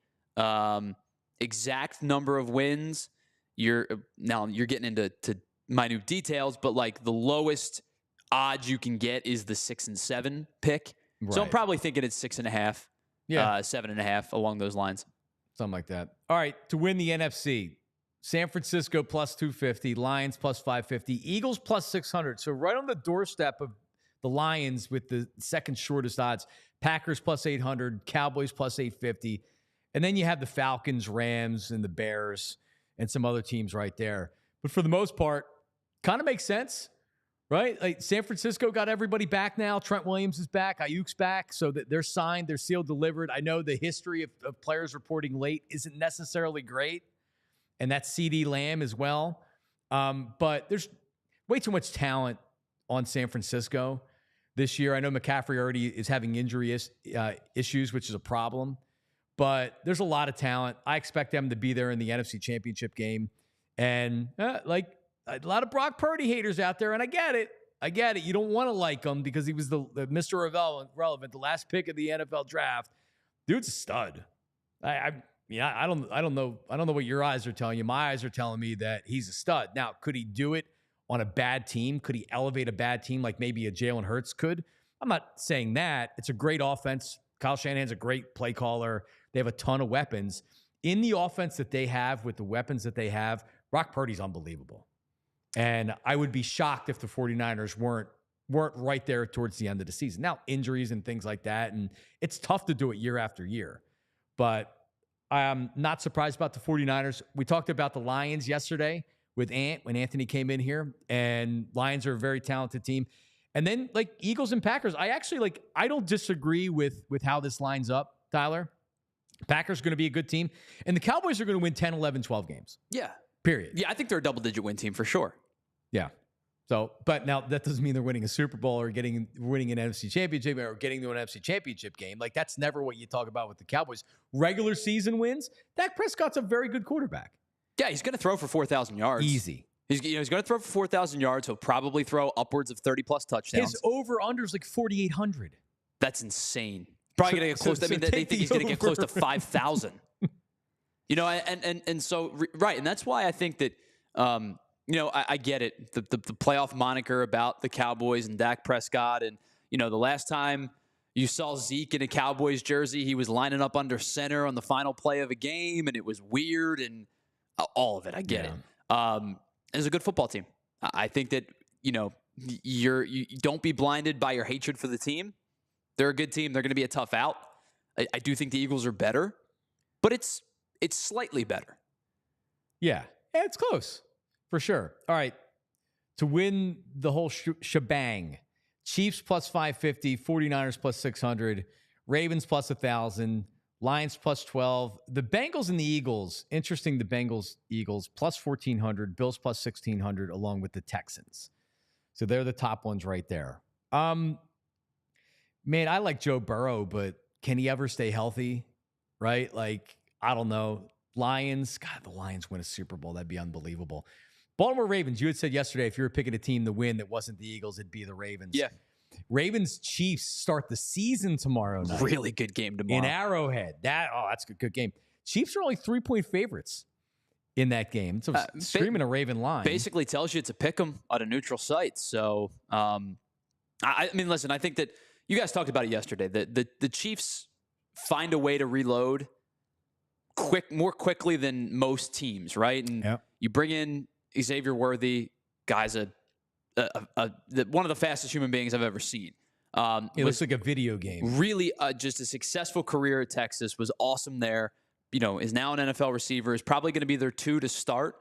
B: Exact number of wins. You're getting into minute details, but like the lowest odds you can get is the 6 and 7 pick. Right. So I'm probably thinking it's 6.5, 7.5 along those lines.
A: Something like that. All right, to win the NFC, San Francisco plus 250, Lions plus 550, Eagles plus 600. So right on the doorstep of the Lions with the second shortest odds, Packers plus 800, Cowboys plus 850. And then you have the Falcons, Rams, and the Bears and some other teams right there. But for the most part, kind of makes sense, right? Like San Francisco got everybody back now. Trent Williams is back. Ayuk's back. So that they're signed. They're sealed, delivered. I know the history of players reporting late isn't necessarily great. And that's CD Lamb as well. But there's way too much talent on San Francisco this year. I know McCaffrey already is having injury issues, which is a problem. But there's a lot of talent. I expect them to be there in the NFC Championship game. And like a lot of Brock Purdy haters out there, and I get it. You don't want to like him because he was the Mr. Irrelevant, the last pick of the NFL draft. Dude's a stud. I don't know what your eyes are telling you. My eyes are telling me that he's a stud. Now, could he do it on a bad team? Could he elevate a bad team like maybe a Jalen Hurts could? I'm not saying that. It's a great offense. Kyle Shanahan's a great play caller. They have a ton of weapons. In the offense that they have, with the weapons that they have, Brock Purdy's unbelievable. And I would be shocked if the 49ers weren't right there towards the end of the season. Now, injuries and things like that, and it's tough to do it year after year. But I'm not surprised about the 49ers. We talked about the Lions yesterday with when Anthony came in here, and Lions are a very talented team. And then, like, Eagles and Packers, I don't disagree with how this lines up, Tyler. Packers are going to be a good team, and the Cowboys are going to win 10, 11, 12 games.
B: Yeah.
A: Period.
B: Yeah, I think they're a double-digit win team for sure.
A: Yeah. So, but now that doesn't mean they're winning a Super Bowl or winning an NFC Championship or getting to an NFC Championship game. Like, that's never what you talk about with the Cowboys. Regular season wins, Dak Prescott's a very good quarterback.
B: Yeah, he's going to throw for 4,000 yards.
A: Easy.
B: He's going to throw for 4,000 yards. He'll probably throw upwards of 30-plus touchdowns.
A: His over-under is like 4,800.
B: That's insane. Probably going to get close. They think he's going to get close to 5,000. You know, and so, right. And that's why I think that, I get it. The playoff moniker about the Cowboys and Dak Prescott. And, the last time you saw Zeke in a Cowboys jersey, he was lining up under center on the final play of a game, and it was weird, and all of it. I get it. It's a good football team. I think that, you don't be blinded by your hatred for the team. They're a good team. They're going to be a tough out. I do think the Eagles are better, but it's slightly better. Yeah,
A: it's close for sure. All right, to win the whole shebang, Chiefs plus 550, 49ers plus 600, Ravens plus 1,000, Lions plus 12. The Bengals and the Eagles, interesting, the Bengals-Eagles plus 1,400, Bills plus 1,600, along with the Texans. So they're the top ones right there. Man, I like Joe Burrow, but can he ever stay healthy? Right? Like, I don't know. Lions, God, the Lions win a Super Bowl. That'd be unbelievable. Baltimore Ravens, you had said yesterday if you were picking a team to win that wasn't the Eagles, it'd be the Ravens.
B: Yeah.
A: Ravens Chiefs start the season tomorrow night.
B: Really good game tomorrow.
A: In Arrowhead. That's a good game. Chiefs are only 3-point favorites in that game. So screaming a Raven line.
B: Basically tells you it's a pick 'em at a neutral site. So, I mean, listen, I think that you guys talked about it yesterday. The Chiefs find a way to reload more quickly than most teams, right? And you bring in Xavier Worthy, guy's one of the fastest human beings I've ever seen.
A: It looks like a video game.
B: Really, just a successful career at Texas, was awesome there. Is now an NFL receiver, is probably going to be their 2 to start.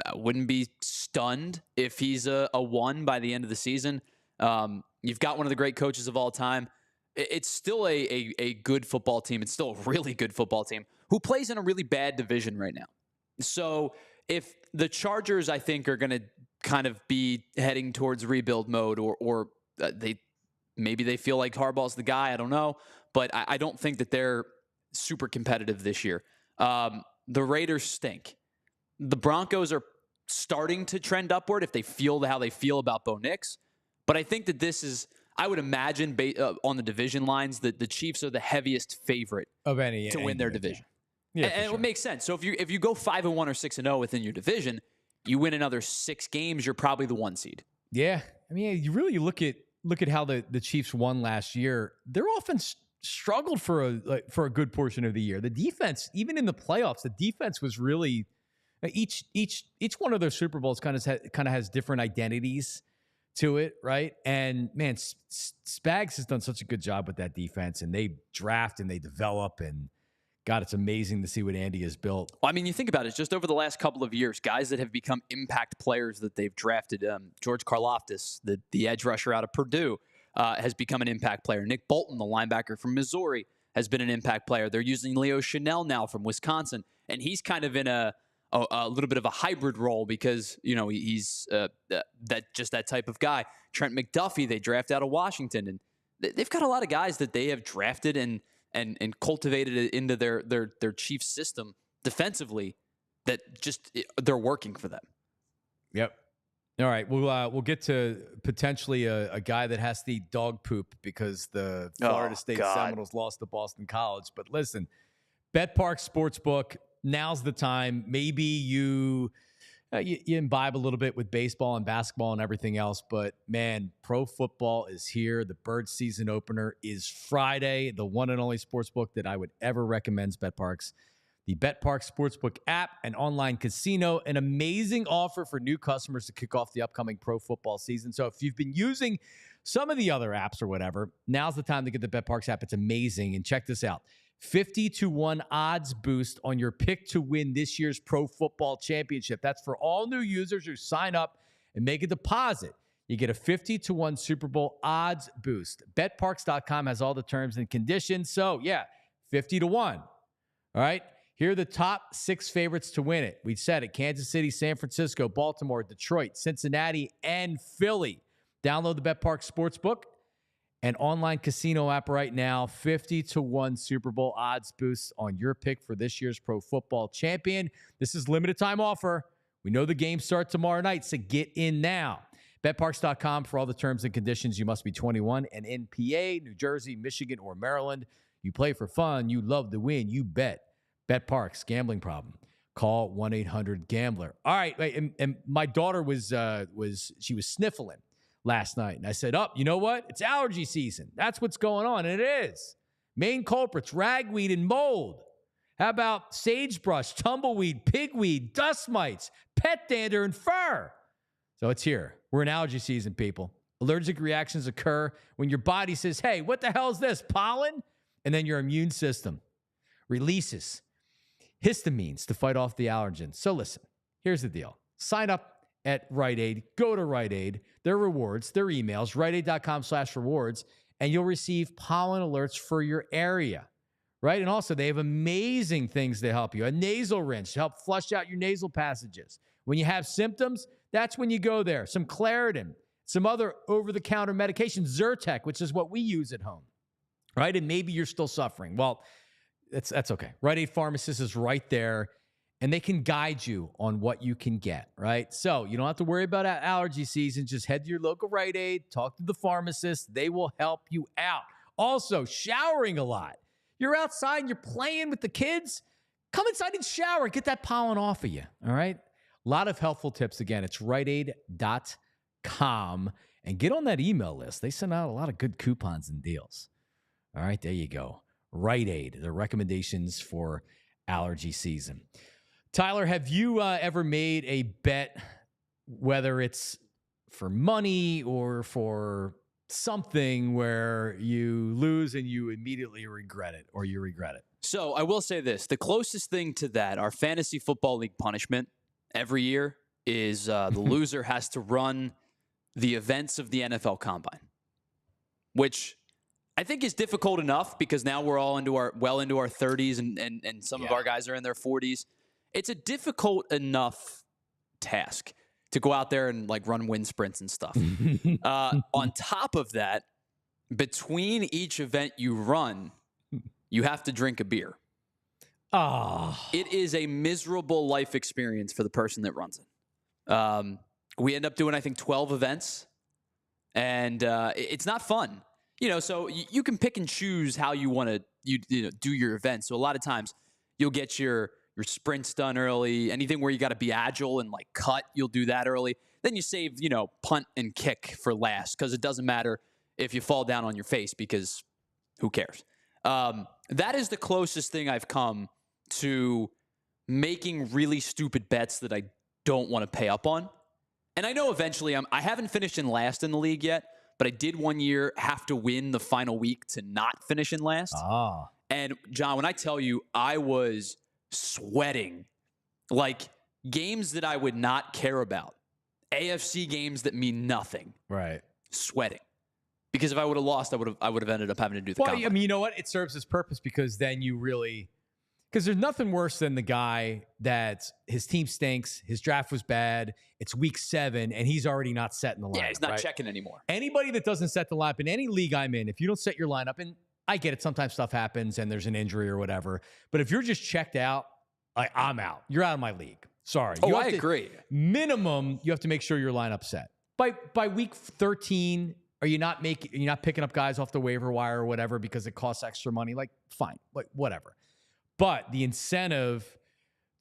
B: I wouldn't be stunned if he's a 1 by the end of the season. You've got one of the great coaches of all time. It's still a good football team. It's still a really good football team who plays in a really bad division right now. So if the Chargers, I think, are going to kind of be heading towards rebuild mode, or maybe they feel like Harbaugh's the guy. I don't know. But I don't think that they're super competitive this year. The Raiders stink. The Broncos are starting to trend upward if they feel how they feel about Bo Nix. But I think that this is, I would imagine on the division lines that the Chiefs are the heaviest favorite
A: of any
B: to win their division.
A: Yeah,
B: and
A: sure.
B: It makes sense. So if you go 5-1 or 6-0 within your division, you win another 6 games, you're probably the 1 seed.
A: Yeah. I mean, you really look at how the Chiefs won last year. Their offense struggled for a good portion of the year. The defense, even in the playoffs, the defense was really each one of their Super Bowls kind of has different identities to it, right? And man, Spags has done such a good job with that defense, and they draft and they develop, and God, it's amazing to see what Andy has built.
B: Well, I mean, you think about it, just over the last couple of years, guys that have become impact players that they've drafted. George Karlaftis, the edge rusher out of Purdue, has become an impact player. Nick Bolton, the linebacker from Missouri, has been an impact player. They're using Leo Chanel now from Wisconsin, and he's kind of in a little bit of a hybrid role because, you know, he's that type of guy. Trent McDuffie, they draft out of Washington, and they've got a lot of guys that they have drafted and cultivated it into their Chiefs system defensively that just they're working for them.
A: Yep. All right, we'll get to potentially a guy that has to eat dog poop because the Florida State Seminoles lost to Boston College. But listen, BetParx Sportsbook, now's the time. Maybe you imbibe a little bit with baseball and basketball and everything else, but man, pro football is here. The Birds season opener is Friday. The one and only sportsbook that I would ever recommend is BetParx. The BetParx Sportsbook app, an online casino, an amazing offer for new customers to kick off the upcoming pro football season. So if you've been using some of the other apps or whatever, now's the time to get the BetParx app. It's amazing. And check this out. 50-1 odds boost on your pick to win this year's Pro Football Championship. That's for all new users who sign up and make a deposit. You get a 50-1 Super Bowl odds boost. BetParx.com has all the terms and conditions. So, yeah, 50-1. All right? Here are the top 6 favorites to win it. We said it: Kansas City, San Francisco, Baltimore, Detroit, Cincinnati, and Philly. Download the BetParx Sportsbook and online casino app right now. 50-1 Super Bowl odds boost on your pick for this year's Pro Football Champion. This is limited time offer. We know the games start tomorrow night, so get in now. BetParx.com for all the terms and conditions. You must be 21 and in PA, New Jersey, Michigan, or Maryland. You play for fun. You love to win. You bet. BetParx. Gambling problem? Call 1-800-GAMBLER. All right, and my daughter was sniffling last night, and I said, you know what? It's allergy season. That's what's going on, and it is. Main culprits: ragweed and mold. How about sagebrush, tumbleweed, pigweed, dust mites, pet dander, and fur? So it's here. We're in allergy season, people. Allergic reactions occur when your body says, hey, what the hell is this, pollen? And then your immune system releases histamines to fight off the allergens. So listen, here's the deal. Sign up at Rite Aid. Go to Rite Aid. Their rewards, their emails, riteaid.com/rewards, and you'll receive pollen alerts for your area, right? And also, they have amazing things to help you. A nasal rinse to help flush out your nasal passages. When you have symptoms, that's when you go there. Some Claritin, some other over-the-counter medication, Zyrtec, which is what we use at home, right? And maybe you're still suffering. Well, that's okay. Rite Aid Pharmacist is right there, and they can guide you on what you can get, right? So you don't have to worry about allergy season. Just head to your local Rite Aid, talk to the pharmacist. They will help you out. Also, showering a lot. You're outside and you're playing with the kids. Come inside and shower. Get that pollen off of you, all right? A lot of helpful tips. Again, it's riteaid.com. And get on that email list. They send out a lot of good coupons and deals. All right, there you go. Rite Aid, the recommendations for allergy season. Tyler, have you ever made a bet, whether it's for money or for something, where you lose and you immediately regret it, or you regret it?
B: So I will say this. The closest thing to that, our fantasy football league punishment every year, is the loser has to run the events of the NFL Combine, which I think is difficult enough because now we're all into our 30s and some of our guys are in their 40s. It's a difficult enough task to go out there and like run wind sprints and stuff. On top of that, between each event you run, you have to drink a beer. It is a miserable life experience for the person that runs it. We end up doing, I think, 12 events, and it's not fun. So you can pick and choose how you want to do your event. So a lot of times you'll get your sprints done early. Anything where you got to be agile and like cut, you'll do that early. Then you save, punt and kick for last because it doesn't matter if you fall down on your face because who cares? That is the closest thing I've come to making really stupid bets that I don't want to pay up on. And I know eventually I haven't finished in last in the league yet, but I did one year have to win the final week to not finish in last. And John, when I tell you I was sweating, like games that I would not care about, AFC games that mean nothing,
A: right?
B: Sweating. Because if I would have lost, I would have ended up having to do the combine.
A: I mean, you know what? It serves its purpose because then you really... Because there's nothing worse than the guy that his team stinks, his draft was bad, it's week 7, and he's already not setting the lineup.
B: Yeah, he's not checking anymore.
A: Anybody that doesn't set the lineup in any league I'm in, if you don't set your lineup, and I get it, sometimes stuff happens and there's an injury or whatever, but if you're just checked out, I'm out. You're out of my league. Sorry.
B: I agree.
A: Minimum, you have to make sure your lineup's set. By week 13, are you not picking up guys off the waiver wire or whatever because it costs extra money? Like, fine, like whatever. But the incentive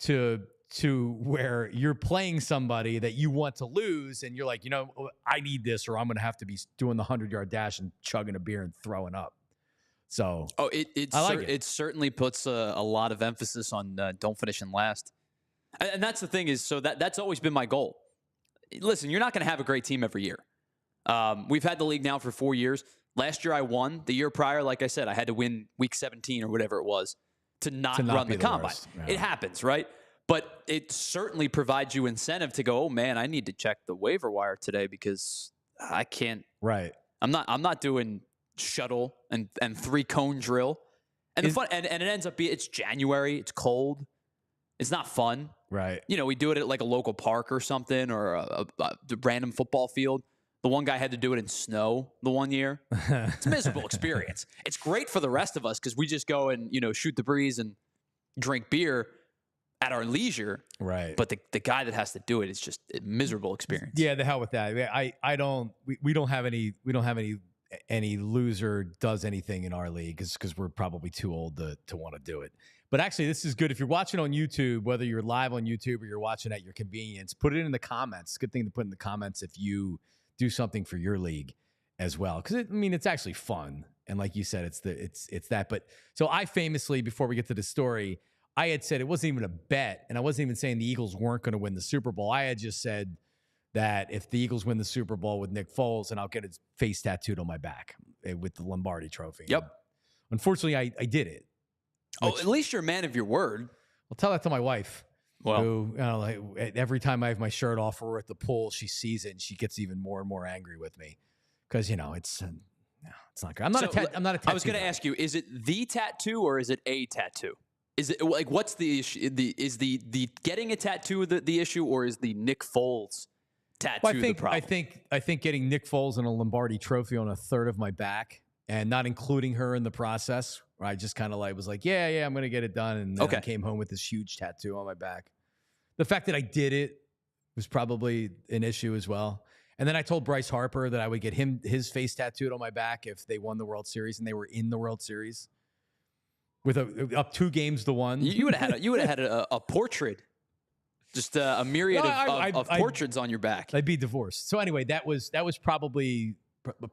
A: to where you're playing somebody that you want to lose and you're like, I need this or I'm going to have to be doing the 100-yard dash and chugging a beer and throwing up. So,
B: it certainly puts a lot of emphasis on don't finish in last. And that's the thing is, so that's always been my goal. Listen, you're not going to have a great team every year. We've had the league now for 4 years. Last year I won. The year prior, like I said, I had to win week 17 or whatever it was. To not run the combine. Yeah. It happens, right? But it certainly provides you incentive to go, oh man, I need to check the waiver wire today because I can't.
A: Right.
B: I'm not doing shuttle and 3-cone drill. And the fun and it ends up being it's January, it's cold. It's not fun.
A: Right.
B: We do it at like a local park or something or a random football field. The one guy had to do it in snow the one year. It's a miserable experience. It's great for the rest of us because we just go and, shoot the breeze and drink beer at our leisure.
A: Right.
B: But the guy that has to do it is just a miserable experience.
A: Yeah, the hell with that. We don't have any loser does anything in our league because we're probably too old to want to do it. But actually, this is good. If you're watching on YouTube, whether you're live on YouTube or you're watching at your convenience, put it in the comments. It's a good thing to put in the comments if you do something for your league as well. Because it's actually fun. And like you said, it's that. But so I famously, before we get to the story, I had said it wasn't even a bet. And I wasn't even saying the Eagles weren't going to win the Super Bowl. I had just said that if the Eagles win the Super Bowl with Nick Foles, and I'll get his face tattooed on my back with the Lombardi trophy.
B: Yep.
A: And unfortunately, I did it.
B: At least you're a man of your word.
A: I'll tell that to my wife.
B: Well,
A: who, every time I have my shirt off or we're at the pool, she sees it and she gets even more and more angry with me because it's not good. I'm not a tattoo.
B: I was going to ask you: is it the tattoo or is it a tattoo? Is it like what's the issue? Is the getting a tattoo the issue, or is the Nick Foles tattoo the problem?
A: I think getting Nick Foles and a Lombardi trophy on a third of my back and not including her in the process. Where I just kind of was like, yeah, I'm going to get it done. And then I came home with this huge tattoo on my back. The fact that I did it was probably an issue as well. And then I told Bryce Harper that I would get his face tattooed on my back if they won the World Series and they were in the World Series with up 2 games to 1.
B: You would have had a portrait, just a myriad of portraits on your back.
A: I'd be divorced. So anyway, that was probably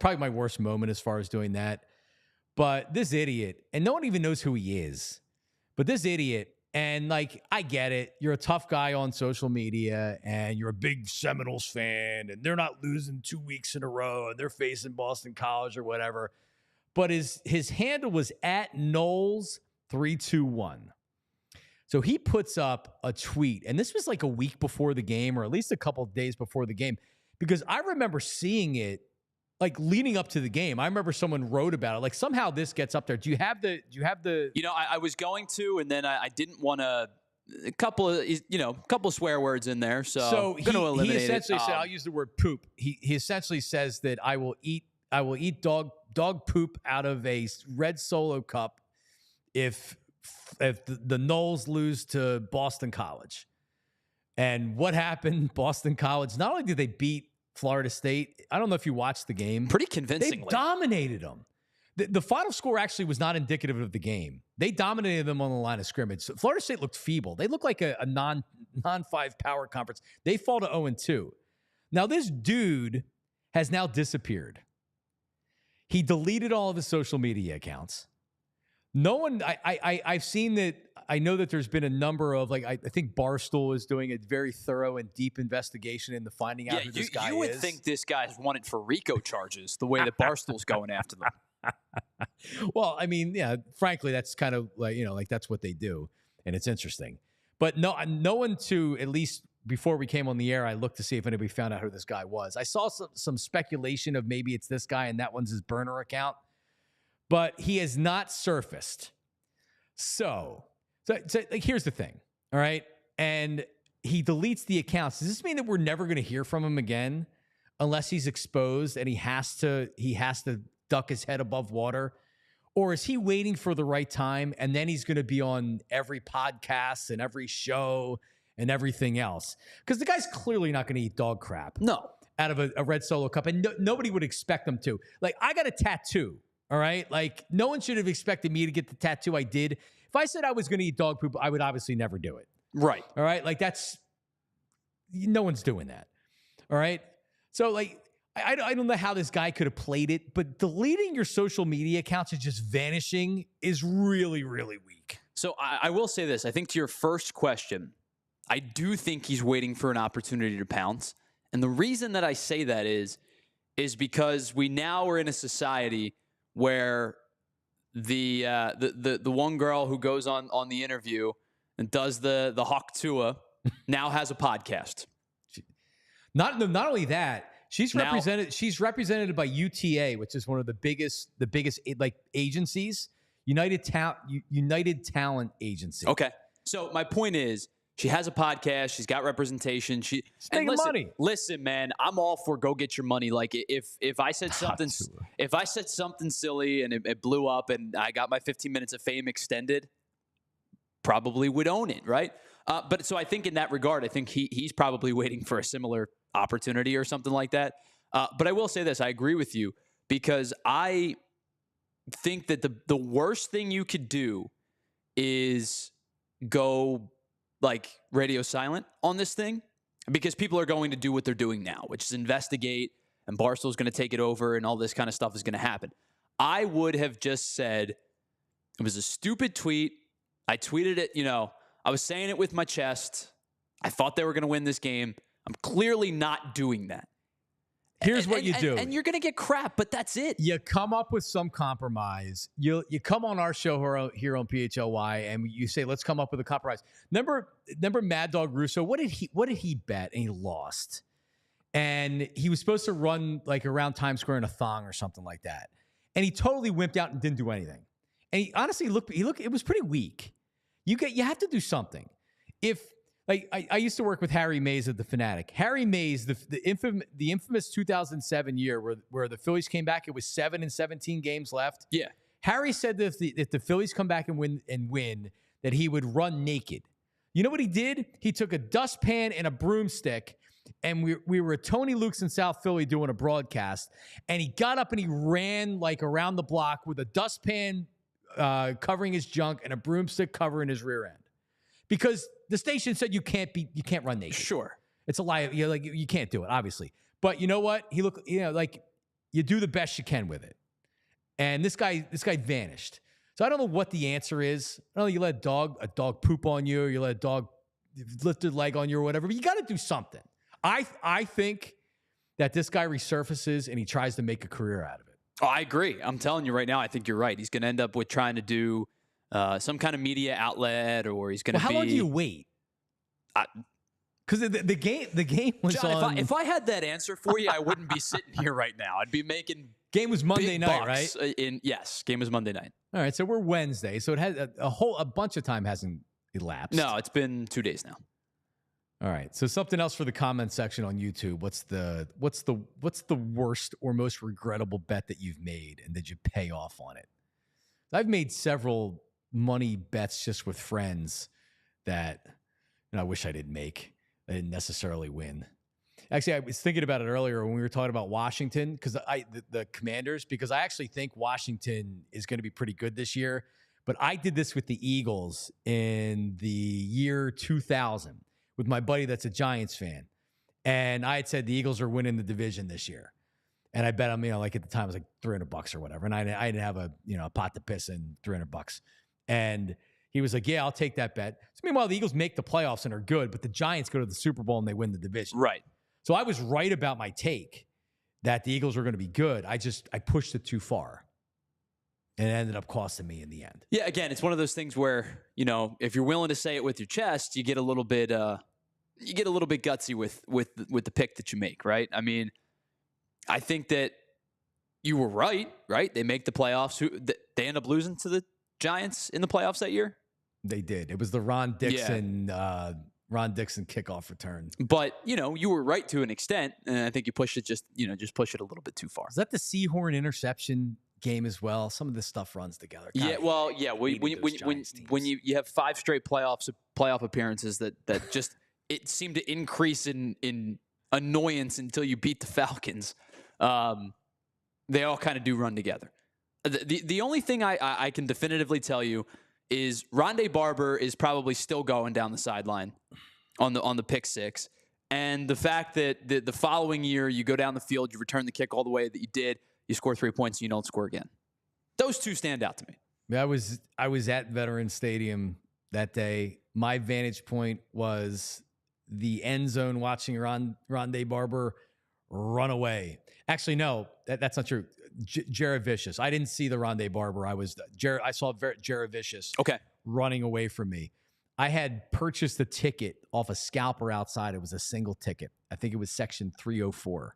A: my worst moment as far as doing that. But this idiot, and no one even knows who he is, but this idiot, and I get it. You're a tough guy on social media, and you're a big Seminoles fan, and they're not losing 2 weeks in a row, and they're facing Boston College or whatever. But his handle was @Knowles321. So he puts up a tweet, and this was like a week before the game, or at least a couple of days before the game, because I remember seeing it like leading up to the game. I remember someone wrote about it. Like somehow this gets up there. Do you have the?
B: You know, I was going to, and then I didn't want to. A couple of swear words in there. So I'm going to eliminate
A: he essentially
B: it.
A: said, I'll use the word poop. He essentially says that I will eat dog poop out of a red Solo cup if the Noles lose to Boston College. And what happened? Boston College, not only did they beat Florida State, I don't know if you watched the game.
B: Pretty convincingly.
A: They dominated them. The final score actually was not indicative of the game. They dominated them on the line of scrimmage. So Florida State looked feeble. They looked like a non-5 power conference. They fall to 0-2. Now, this dude has now disappeared. He deleted all of his social media accounts. No one, I've seen that. I know that there's been a number of, like, I think Barstool is doing a very thorough and deep investigation into finding out who this guy is.
B: You would think this guy's wanted for RICO charges, the way that Barstool's going after them.
A: Well, I mean, yeah, frankly, that's kind of like, like that's what they do. And it's interesting. But no one, to, at least before we came on the air, I looked to see if anybody found out who this guy was. I saw some speculation of maybe it's this guy and that one's his burner account. But he has not surfaced. So like, here's the thing, all right? And he deletes the accounts. Does this mean that we're never going to hear from him again unless he's exposed and he has to duck his head above water? Or is he waiting for the right time and then he's going to be on every podcast and every show and everything else? Because the guy's clearly not going to eat dog crap.
B: No.
A: Out of a red Solo cup. And nobody would expect him to. Like, I got a tattoo, all right? Like, no one should have expected me to get the tattoo I did. If I said I was going to eat dog poop, I would obviously never do it.
B: Right.
A: All right? Like, no one's doing that. All right? So, like, I don't know how this guy could have played it, but deleting your social media accounts and just vanishing is really, really weak.
B: So I will say this. I think to your first question, I do think he's waiting for an opportunity to pounce. And the reason that I say that is because we now are in a society where the one girl who goes on the interview and does the Hawk Tua now has a podcast.
A: Not only that, she's represented by UTA, which is one of the biggest like agencies, United Talent Agency.
B: Okay. So my point is, she has a podcast. She's got representation. She's making money. Listen, man, I'm all for go get your money. Like if I said something silly and it blew up and I got my 15 minutes of fame extended, probably would own it, right? But so I think in that regard, I think he's probably waiting for a similar opportunity or something like that. But I will say this: I agree with you, because I think that the worst thing you could do is go like radio silent on this thing, because people are going to do what they're doing now, which is investigate, and Barstool's going to take it over, and all this kind of stuff is going to happen. I would have just said it was a stupid tweet. I tweeted it, I was saying it with my chest. I thought they were going to win this game. I'm clearly not doing that.
A: Here's what you do.
B: And you're going to get crap, but that's it.
A: You come up with some compromise. You come on our show here on PHLY and you say, let's come up with a compromise. Remember Mad Dog Russo? What did he bet? And he lost. And he was supposed to run like around Times Square in a thong or something like that. And he totally wimped out and didn't do anything. And he honestly looked, it was pretty weak. You have to do something. Like I used to work with Harry Mays at The Fanatic. Harry Mays, the infamous 2007 year where the Phillies came back, it was 7-17 games left.
B: Yeah.
A: Harry said that if the Phillies come back and win, that he would run naked. You know what he did? He took a dustpan and a broomstick, and we were at Tony Luke's in South Philly doing a broadcast, and he got up and he ran like around the block with a dustpan covering his junk and a broomstick covering his rear end. Because the station said you can't run naked.
B: Sure.
A: It's a lie. You can't do it, obviously. But you know what? He looked, like you do the best you can with it. And this guy vanished. So I don't know what the answer is. I don't know, you let a dog poop on you, or you let a dog lift a leg on you or whatever, but you got to do something. I think that this guy resurfaces and he tries to make a career out of it.
B: Oh, I agree. I'm telling you right now, I think you're right. He's going to end up with trying to do some kind of media outlet, or he's going to
A: Well,
B: be.
A: how long do you wait? Because the game was
B: John,
A: on.
B: if I had that answer for you, I wouldn't be sitting here right now. I'd be making
A: game was Monday
B: big
A: night,
B: bucks
A: right?
B: Yes, game was Monday night.
A: All right, so we're Wednesday, so it has a bunch of time hasn't elapsed.
B: No, it's been 2 days now.
A: All right, so something else for the comment section on YouTube. What's the worst or most regrettable bet that you've made, and did you pay off on it? I've made several money bets just with friends that I wish I didn't make. I didn't necessarily win. Actually, I was thinking about it earlier when we were talking about Washington, because the Commanders, because I actually think Washington is going to be pretty good this year. But I did this with the Eagles in the year 2000 with my buddy that's a Giants fan. And I had said the Eagles are winning the division this year. And I bet him, like at the time it was like $300 or whatever. And I didn't have a pot to piss in, $300. And he was like, yeah, I'll take that bet. So meanwhile, the Eagles make the playoffs and are good, but the Giants go to the Super Bowl and they win the division.
B: Right.
A: So I was right about my take that the Eagles were going to be good. I pushed it too far. And it ended up costing me in the end.
B: Yeah, again, it's one of those things where, if you're willing to say it with your chest, you get a little bit gutsy with the pick that you make, right? I mean, I think that you were right? They make the playoffs. They end up losing to the Giants in the playoffs that year?
A: They did. It was the Ron Dixon kickoff return.
B: But, you were right to an extent, and I think you pushed it just push it a little bit too far.
A: Is that the Seahorn interception game as well? Some of this stuff runs together.
B: When you have 5 straight playoff appearances that just it seemed to increase in annoyance until you beat the Falcons. They all kind of do run together. The only thing I can definitively tell you is Rondé Barber is probably still going down the sideline on the pick six. And the fact that the following year you go down the field, you return the kick all the way that you did, you score 3 points, and you don't score again. Those two stand out to me.
A: I was at Veterans Stadium that day. My vantage point was the end zone watching Rondé Barber run away. Actually, no, that's not true. Jared Vicious. I didn't see the Rondé Barber. I saw Jared Vicious running away from me. I had purchased a ticket off a scalper outside. It was a single ticket. I think it was section 304.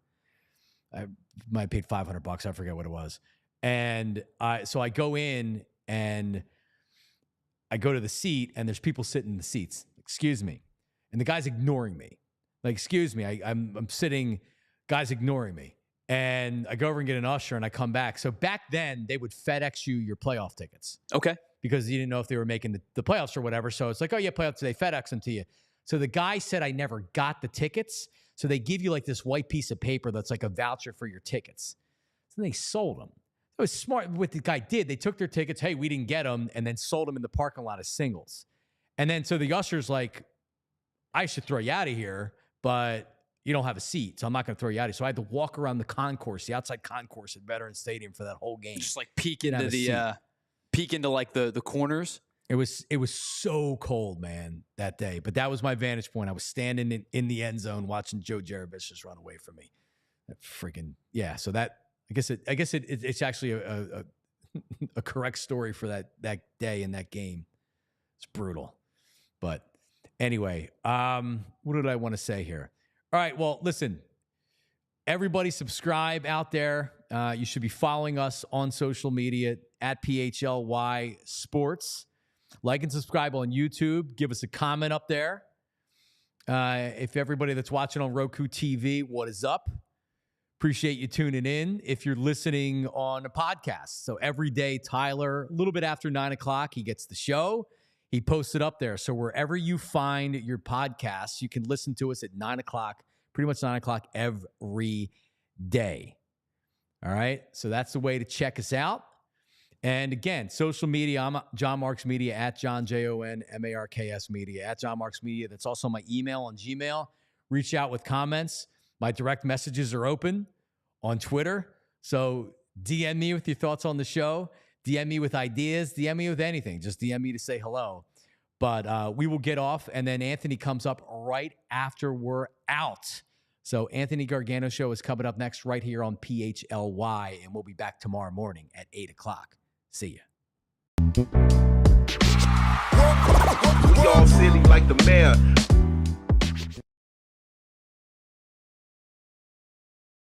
A: I might have paid $500. I forget what it was. And so I go in and I go to the seat, and there's people sitting in the seats. Excuse me. And the guy's ignoring me. Like, excuse me, I'm sitting, guy's ignoring me. And I go over and get an usher, and I come back. So back then, they would FedEx you your playoff tickets.
B: Okay.
A: Because you didn't know if they were making the playoffs or whatever. So it's like, oh, yeah, playoffs today, FedEx them to you. So the guy said I never got the tickets. So they give you like this white piece of paper that's like a voucher for your tickets. So they sold them. It was smart what the guy did. They took their tickets. Hey, we didn't get them. And then sold them in the parking lot as singles. And then so the usher's like, I should throw you out of here, but you don't have a seat, so I'm not going to throw you out of here. So I had to walk around the concourse, the outside concourse at Veterans Stadium for that whole game.
B: Just like peek into like the corners.
A: It was so cold, man, that day. But that was my vantage point. I was standing in the end zone watching Joe Jaravicius run away from me. That freaking yeah. So that I guess it's actually a correct story for that day in that game. It's brutal, but anyway, what did I want to say here? All right, well, listen, everybody subscribe out there. You should be following us on social media at PHLY Sports. Like and subscribe on YouTube. Give us a comment up there. If everybody that's watching on Roku TV, what is up? Appreciate you tuning in. If you're listening on a podcast, so every day, Tyler, a little bit after 9 o'clock, he gets the show. He posts it up there. So wherever you find your podcasts, you can listen to us at 9 o'clock, pretty much 9 o'clock every day. All right. So that's the way to check us out. And again, social media, I'm Jon Marks Media at John, JONMARKS Media at Jon Marks Media. That's also my email on Gmail. Reach out with comments. My direct messages are open on Twitter. So DM me with your thoughts on the show. DM me with ideas. DM me with anything. Just DM me to say hello. But we will get off, and then Anthony comes up right after we're out. So Anthony Gargano Show is coming up next right here on PHLY, and we'll be back tomorrow morning at 8 o'clock. See ya.
D: We all silly like the mayor.